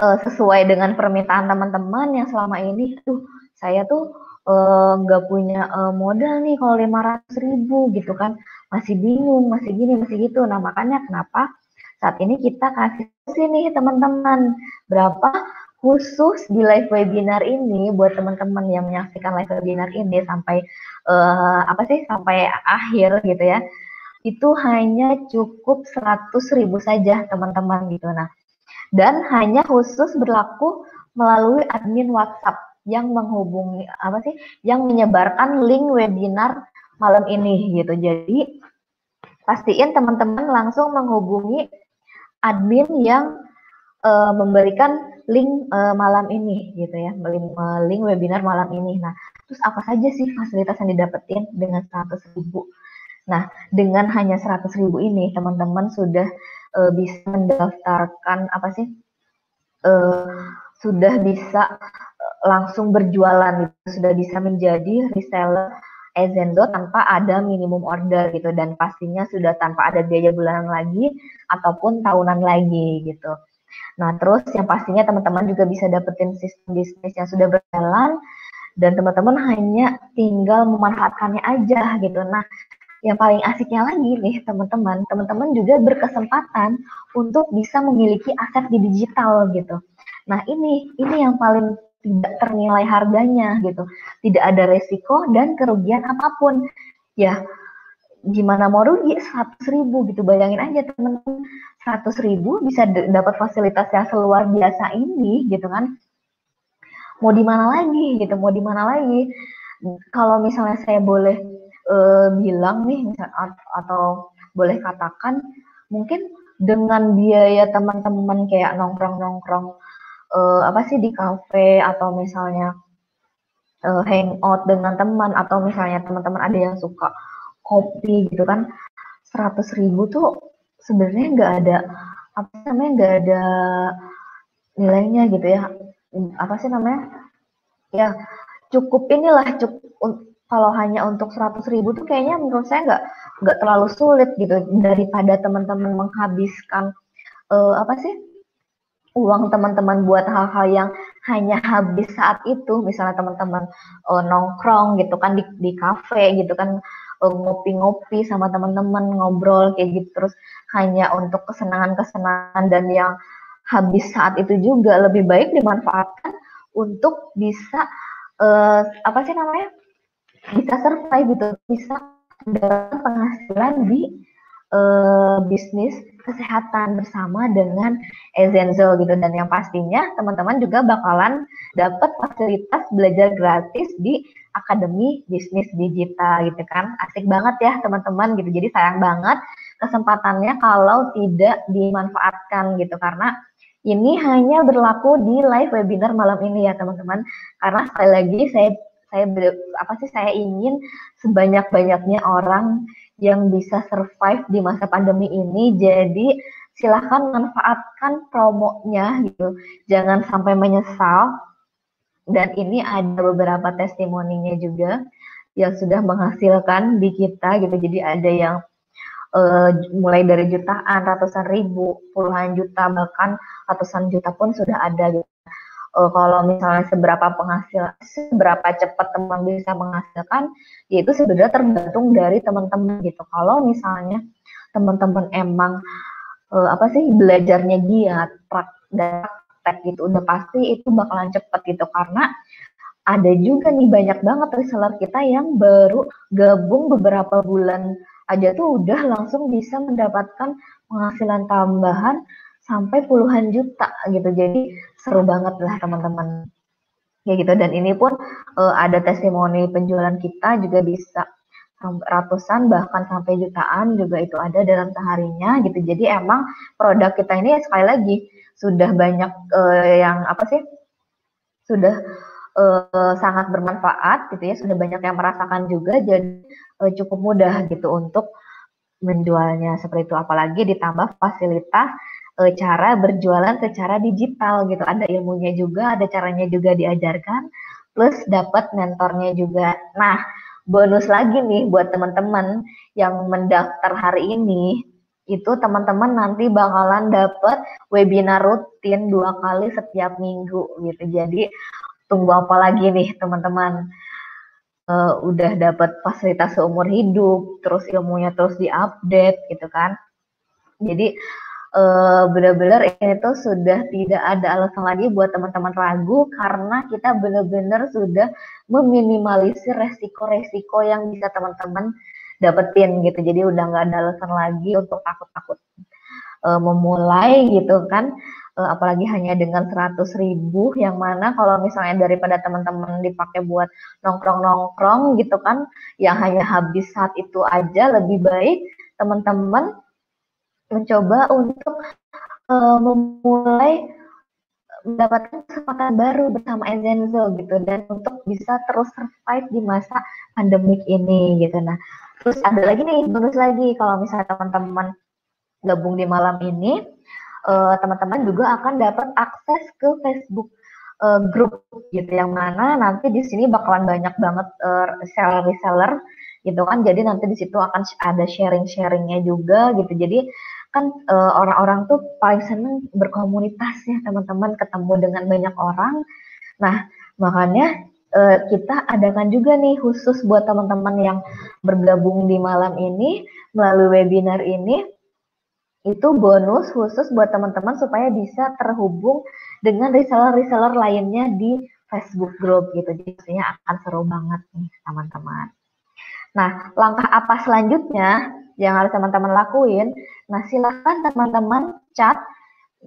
Speaker 1: sesuai dengan permintaan teman-teman yang selama ini, saya tuh nggak punya modal nih kalau 500.000 gitu kan, masih bingung, masih gini, masih gitu. Nah, makanya kenapa saat ini kita kasih sini teman-teman berapa khusus di live webinar ini buat teman-teman yang menyaksikan live webinar ini sampai sampai akhir gitu ya. Itu hanya cukup 100.000 saja teman-teman gitu. Nah, dan hanya khusus berlaku melalui admin WhatsApp yang menghubungi yang menyebarkan link webinar malam ini gitu. Jadi pastiin teman-teman langsung menghubungi admin yang memberikan link malam ini gitu ya, link webinar malam ini. Nah, terus apa saja sih fasilitas yang didapetin dengan 100.000? Nah, dengan hanya 100.000 ini teman-teman sudah bisa mendaftarkan sudah bisa langsung berjualan gitu, sudah bisa menjadi reseller Ezenzo tanpa ada minimum order gitu, dan pastinya sudah tanpa ada biaya bulanan lagi ataupun tahunan lagi gitu. Nah, terus yang pastinya teman-teman juga bisa dapetin sistem bisnis yang sudah berjalan dan teman-teman hanya tinggal memanfaatkannya aja gitu. Nah, yang paling asiknya lagi nih teman-teman juga berkesempatan untuk bisa memiliki aset di digital gitu. Nah, ini yang paling tidak ternilai harganya gitu. Tidak ada resiko dan kerugian apapun. Ya, gimana mau rugi 100.000 gitu. Bayangin aja teman-teman, 100.000 bisa dapat fasilitas yang seluar biasa ini gitu kan. Mau di mana lagi gitu, mau di mana lagi. Kalau misalnya saya boleh bilang nih, atau boleh katakan, mungkin dengan biaya teman-teman kayak nongkrong-nongkrong di kafe, atau misalnya hangout dengan teman, atau misalnya teman-teman ada yang suka kopi gitu kan, 100.000 tuh sebenarnya nggak ada nilainya gitu ya. Ya cukup kalau hanya untuk 100.000 tuh kayaknya menurut saya nggak terlalu sulit gitu, daripada teman-teman menghabiskan uang teman-teman buat hal-hal yang hanya habis saat itu. Misalnya teman-teman nongkrong gitu kan di kafe gitu kan, ngopi-ngopi sama teman-teman, ngobrol kayak gitu, terus hanya untuk kesenangan-kesenangan dan yang habis saat itu juga lebih baik dimanfaatkan untuk bisa bisa survive gitu, bisa dapat penghasilan di bisnis kesehatan bersama dengan Ezenzo gitu. Dan yang pastinya teman-teman juga bakalan dapat fasilitas belajar gratis di Akademi Bisnis Digital gitu kan. Asik banget ya teman-teman gitu. Jadi sayang banget kesempatannya kalau tidak dimanfaatkan gitu, karena Ini hanya berlaku di live webinar malam ini ya teman-teman. Karena sekali lagi saya ingin sebanyak-banyaknya orang yang bisa survive di masa pandemi ini. Jadi silahkan manfaatkan promonya gitu. Jangan sampai menyesal. Dan ini ada beberapa testimoninya juga yang sudah menghasilkan di kita gitu. Jadi ada yang mulai dari jutaan, ratusan ribu, puluhan juta, bahkan ratusan juta pun sudah ada gitu. Kalau misalnya seberapa cepat teman bisa menghasilkan, ya itu sebenarnya tergantung dari teman-teman gitu. Kalau misalnya teman-teman emang belajarnya giat, praktek gitu, udah pasti itu bakalan cepet gitu karena ada juga nih banyak banget reseller kita yang baru gabung beberapa bulan aja tuh udah langsung bisa mendapatkan penghasilan tambahan sampai puluhan juta gitu. Jadi seru banget lah teman-teman. Ya gitu, dan ini pun ada testimoni penjualan kita juga bisa ratusan bahkan sampai jutaan juga itu ada dalam seharinya gitu. Jadi emang produk kita ini sekali lagi sudah banyak yang sudah sangat bermanfaat gitu ya, sudah banyak yang merasakan juga, jadi cukup mudah gitu untuk menjualnya seperti itu. Apalagi ditambah fasilitas cara berjualan secara digital gitu, ada ilmunya juga, ada caranya juga diajarkan, plus dapat mentornya juga. Nah, bonus lagi nih buat teman-teman yang mendaftar hari ini, itu teman-teman nanti bakalan dapat webinar rutin 2 kali setiap minggu gitu. Jadi tunggu apa lagi nih teman-teman? Udah dapat fasilitas seumur hidup, terus ilmunya terus diupdate gitu kan. Jadi benar-benar ini tuh sudah tidak ada alasan lagi buat teman-teman ragu karena kita benar-benar sudah meminimalisir resiko-resiko yang bisa teman-teman dapetin gitu. Jadi udah nggak ada alasan lagi untuk takut-takut memulai gitu kan, apalagi hanya dengan 100.000 yang mana kalau misalnya daripada teman-teman dipakai buat nongkrong-nongkrong gitu kan yang hanya habis saat itu aja, lebih baik teman-teman mencoba untuk memulai mendapatkan kesempatan baru bersama Enzenzo gitu dan untuk bisa terus survive di masa pandemik ini gitu. Nah, terus ada lagi nih bonus lagi kalau misalnya teman-teman gabung di malam ini, teman-teman juga akan dapat akses ke Facebook grup gitu, yang mana nanti di sini bakalan banyak banget reseller gitu kan. Jadi nanti di situ akan ada sharing-sharingnya juga gitu. Jadi kan orang-orang tuh paling seneng berkomunitas ya teman-teman, ketemu dengan banyak orang. Nah, makanya kita adakan juga nih khusus buat teman-teman yang bergabung di malam ini melalui webinar ini, itu bonus khusus buat teman-teman supaya bisa terhubung dengan reseller-reseller lainnya di Facebook Group gitu. Jadi pastinya akan seru banget nih teman-teman. Nah, langkah apa selanjutnya yang harus teman-teman lakuin? Nah, silakan teman-teman chat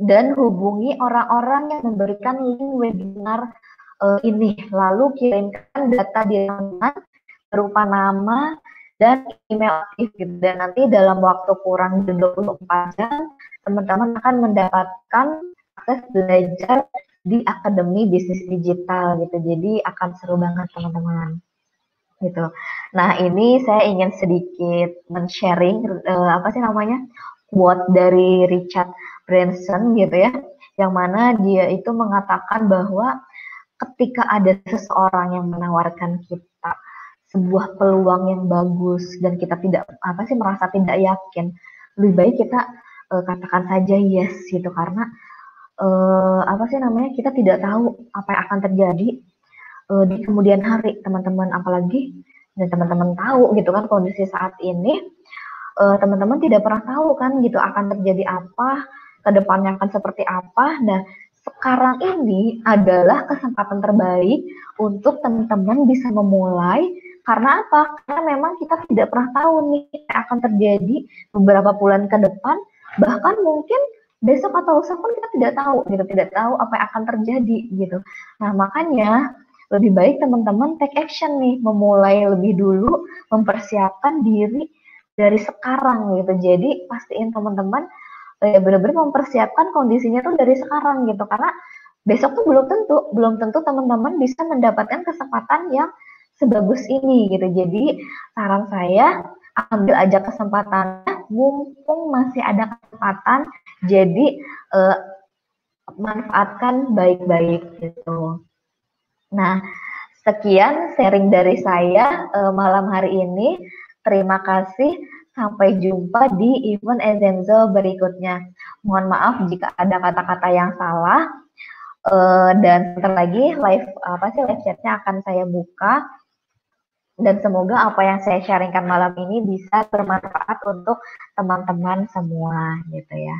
Speaker 1: dan hubungi orang-orang yang memberikan link webinar ini. Lalu kirimkan data diri berupa nama dan email aktif gitu. Dan nanti dalam waktu kurang dari 24 jam, teman-teman akan mendapatkan akses belajar di Akademi Bisnis Digital gitu. Jadi akan seru banget teman-teman. Gitu. Nah, ini saya ingin sedikit men-sharing quote dari Richard Branson gitu ya, yang mana dia itu mengatakan bahwa ketika ada seseorang yang menawarkan kita sebuah peluang yang bagus dan kita tidak merasa tidak yakin, lebih baik kita katakan saja yes gitu, karena kita tidak tahu apa yang akan terjadi di kemudian hari teman-teman. Apalagi dan teman-teman tahu gitu kan kondisi saat ini, teman-teman tidak pernah tahu kan gitu akan terjadi apa, ke depannya akan seperti apa. Nah, sekarang ini adalah kesempatan terbaik untuk teman-teman bisa memulai. Karena apa? Karena memang kita tidak pernah tahu nih akan terjadi beberapa bulan ke depan, bahkan mungkin besok atau lusa pun kita tidak tahu gitu, tidak tahu apa yang akan terjadi gitu. Nah, makanya lebih baik teman-teman take action nih, memulai lebih dulu, mempersiapkan diri dari sekarang gitu. Jadi pastiin teman-teman ya benar-benar mempersiapkan kondisinya tuh dari sekarang gitu, karena besok tuh belum tentu teman-teman bisa mendapatkan kesempatan yang sebagus ini gitu. Jadi saran saya, ambil aja kesempatannya mumpung masih ada kesempatan. Jadi eh, manfaatkan baik-baik gitu. Nah, sekian sharing dari saya malam hari ini. Terima kasih. Sampai jumpa di event Ezenzo berikutnya. Mohon maaf jika ada kata-kata yang salah. Dan sebentar lagi live chatnya akan saya buka. Dan semoga apa yang saya sharingkan malam ini bisa bermanfaat untuk teman-teman semua gitu ya.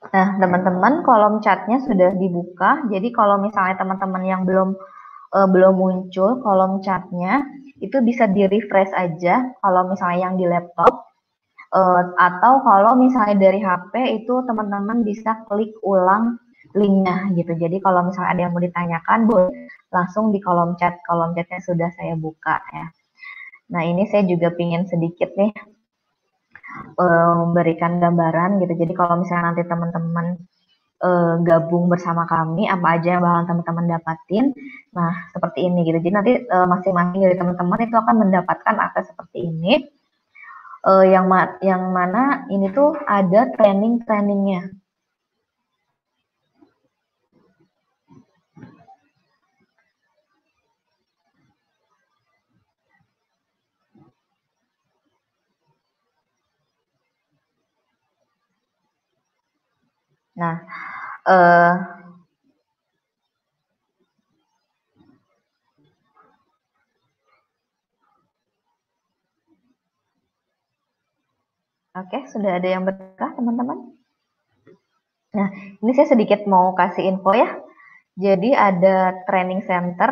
Speaker 1: Nah, teman-teman, kolom chatnya sudah dibuka. Jadi kalau misalnya teman-teman yang belum muncul kolom chatnya, itu bisa di-refresh aja kalau misalnya yang di laptop. Atau kalau misalnya dari HP itu teman-teman bisa klik ulang linknya gitu. Jadi kalau misalnya ada yang mau ditanyakan, boleh langsung di kolom chatnya sudah saya buka ya. Nah ini saya juga pingin sedikit nih memberikan gambaran gitu. Jadi kalau misalnya nanti teman-teman gabung bersama kami, apa aja yang bakal teman-teman dapatin. Nah, seperti ini gitu. Jadi nanti masing-masing dari teman-teman itu akan mendapatkan akses seperti ini. Yang mana ini tuh ada training-trainingnya. Nah, eh, oke, sudah ada yang berkah teman-teman. Nah, ini saya sedikit mau kasih info ya. Jadi ada training center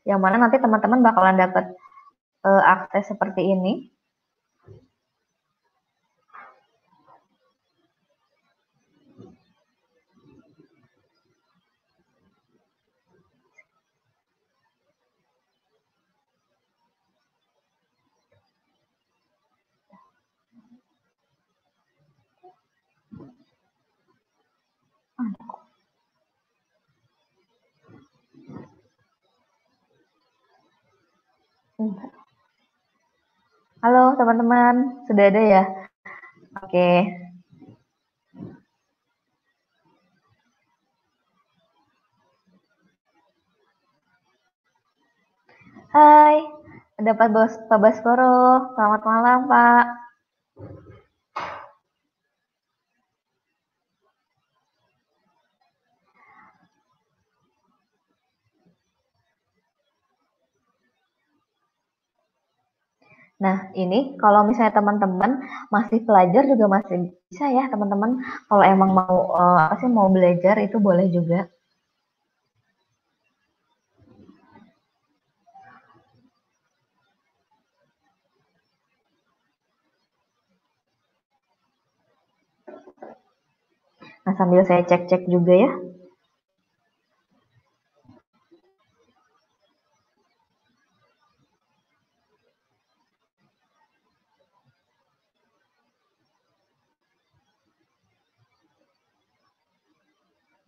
Speaker 1: yang mana nanti teman-teman bakalan dapat akses seperti ini. Halo teman-teman, sudah ada ya? Oke. Hai, ada Pak Baskoro. Selamat malam, Pak. Nah, ini kalau misalnya teman-teman masih pelajar juga masih bisa ya, teman-teman. Kalau emang mau apa sih mau belajar itu boleh juga. Nah, sambil saya cek-cek juga ya.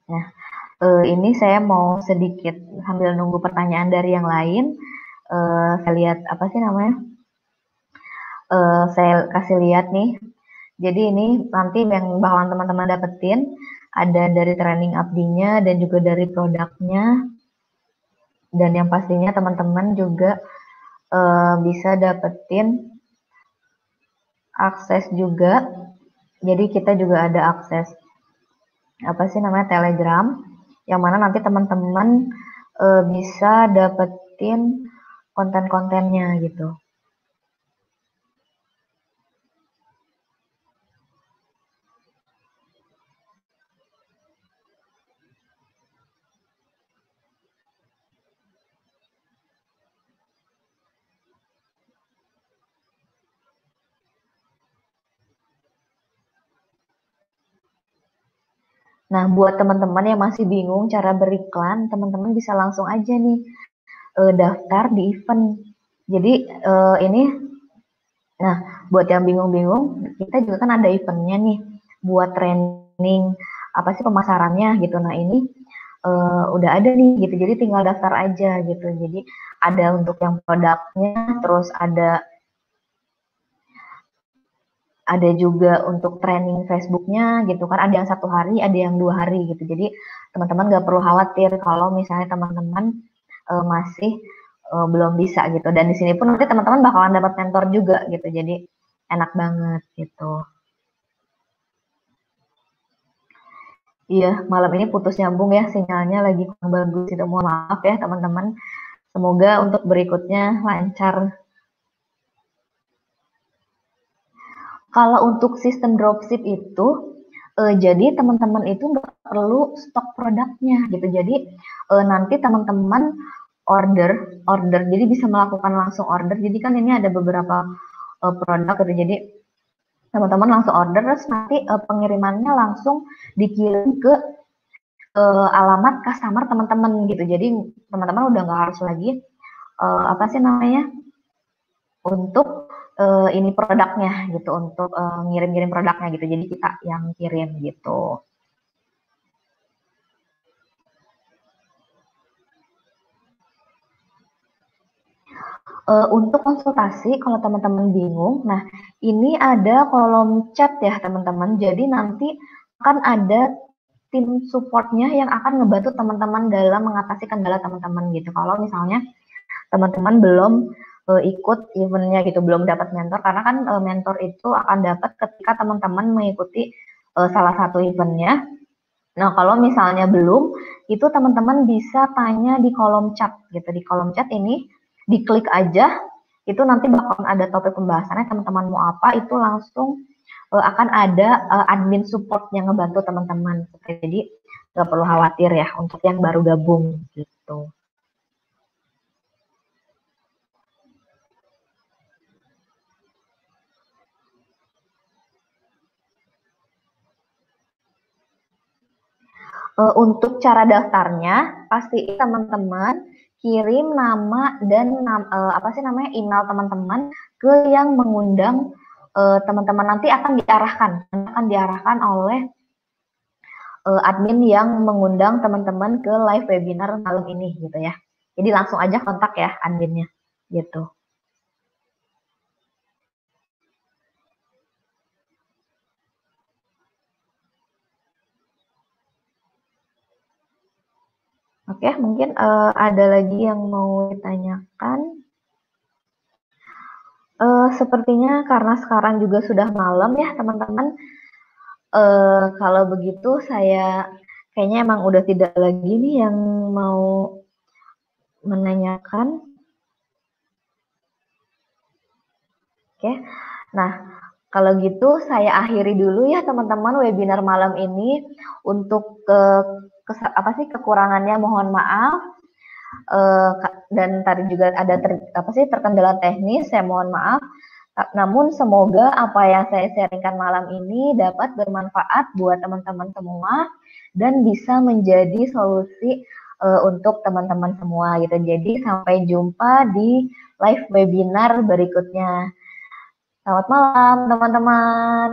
Speaker 1: Nah, ini saya mau sedikit sambil nunggu pertanyaan dari yang lain. Saya lihat apa sih namanya? Saya kasih lihat nih. Jadi ini nanti yang bakalan teman-teman dapetin ada dari training abdinya dan juga dari produknya. Dan yang pastinya teman-teman juga bisa dapetin akses juga. Jadi kita juga ada akses apa sih namanya Telegram, yang mana nanti teman-teman bisa dapetin konten-kontennya gitu. Nah, buat teman-teman yang masih bingung cara beriklan, teman-teman bisa langsung aja nih daftar di event. Jadi ini, nah buat yang bingung-bingung, kita juga kan ada eventnya nih buat training apa sih pemasarannya gitu. Nah ini udah ada nih gitu. Jadi tinggal daftar aja gitu. Jadi ada untuk yang produknya, terus ada juga untuk training Facebooknya gitu kan, ada yang 1 hari, ada yang 2 hari gitu. Jadi teman-teman nggak perlu khawatir kalau misalnya teman-teman masih belum bisa gitu. Dan di sini pun nanti teman-teman bakalan dapat mentor juga gitu. Jadi enak banget gitu. Iya, malam ini putus nyambung ya, sinyalnya lagi kurang bagus itu. Mohon maaf ya teman-teman. Semoga untuk berikutnya lancar. Kalau untuk sistem dropship itu, jadi teman-teman itu nggak perlu stok produknya gitu. Jadi nanti teman-teman order, jadi bisa melakukan langsung order. Jadi kan ini ada beberapa produk gitu. Jadi teman-teman langsung order, terus nanti pengirimannya langsung dikirim ke alamat customer teman-teman gitu. Jadi teman-teman udah nggak harus lagi apa sih namanya untuk ini produknya gitu, untuk ngirim-ngirim produknya gitu. Jadi kita yang kirim gitu. Untuk konsultasi, kalau teman-teman bingung, nah ini ada kolom chat ya teman-teman. Jadi nanti akan ada tim supportnya yang akan ngebantu teman-teman dalam mengatasi kendala teman-teman gitu. Kalau misalnya teman-teman belum ikut eventnya gitu, belum dapat mentor, karena kan mentor itu akan dapat ketika teman-teman mengikuti salah satu eventnya. Nah, kalau misalnya belum, itu teman-teman bisa tanya di kolom chat gitu. Di kolom chat ini diklik aja, itu nanti bakalan ada topik pembahasannya, teman-teman mau apa, itu langsung akan ada admin support yang ngebantu teman-teman. Jadi nggak perlu khawatir ya untuk yang baru gabung gitu. Untuk cara daftarnya, pasti teman-teman kirim nama dan apa sih namanya email teman-teman ke yang mengundang teman-teman. Nanti akan diarahkan oleh admin yang mengundang teman-teman ke live webinar malam ini gitu ya. Jadi langsung aja kontak ya adminnya gitu. Oke, mungkin ada lagi yang mau ditanyakan. Sepertinya karena sekarang juga sudah malam ya teman-teman. Kalau begitu saya kayaknya emang udah tidak lagi nih yang mau menanyakan. Oke. Nah, kalau gitu saya akhiri dulu ya teman-teman webinar malam ini. Untuk apa sih kekurangannya mohon maaf. Dan tadi juga ada apa sih terkendala teknis, saya mohon maaf. Namun semoga apa yang saya sharingkan malam ini dapat bermanfaat buat teman-teman semua dan bisa menjadi solusi untuk teman-teman semua gitu. Jadi sampai jumpa di live webinar berikutnya. Selamat malam teman-teman.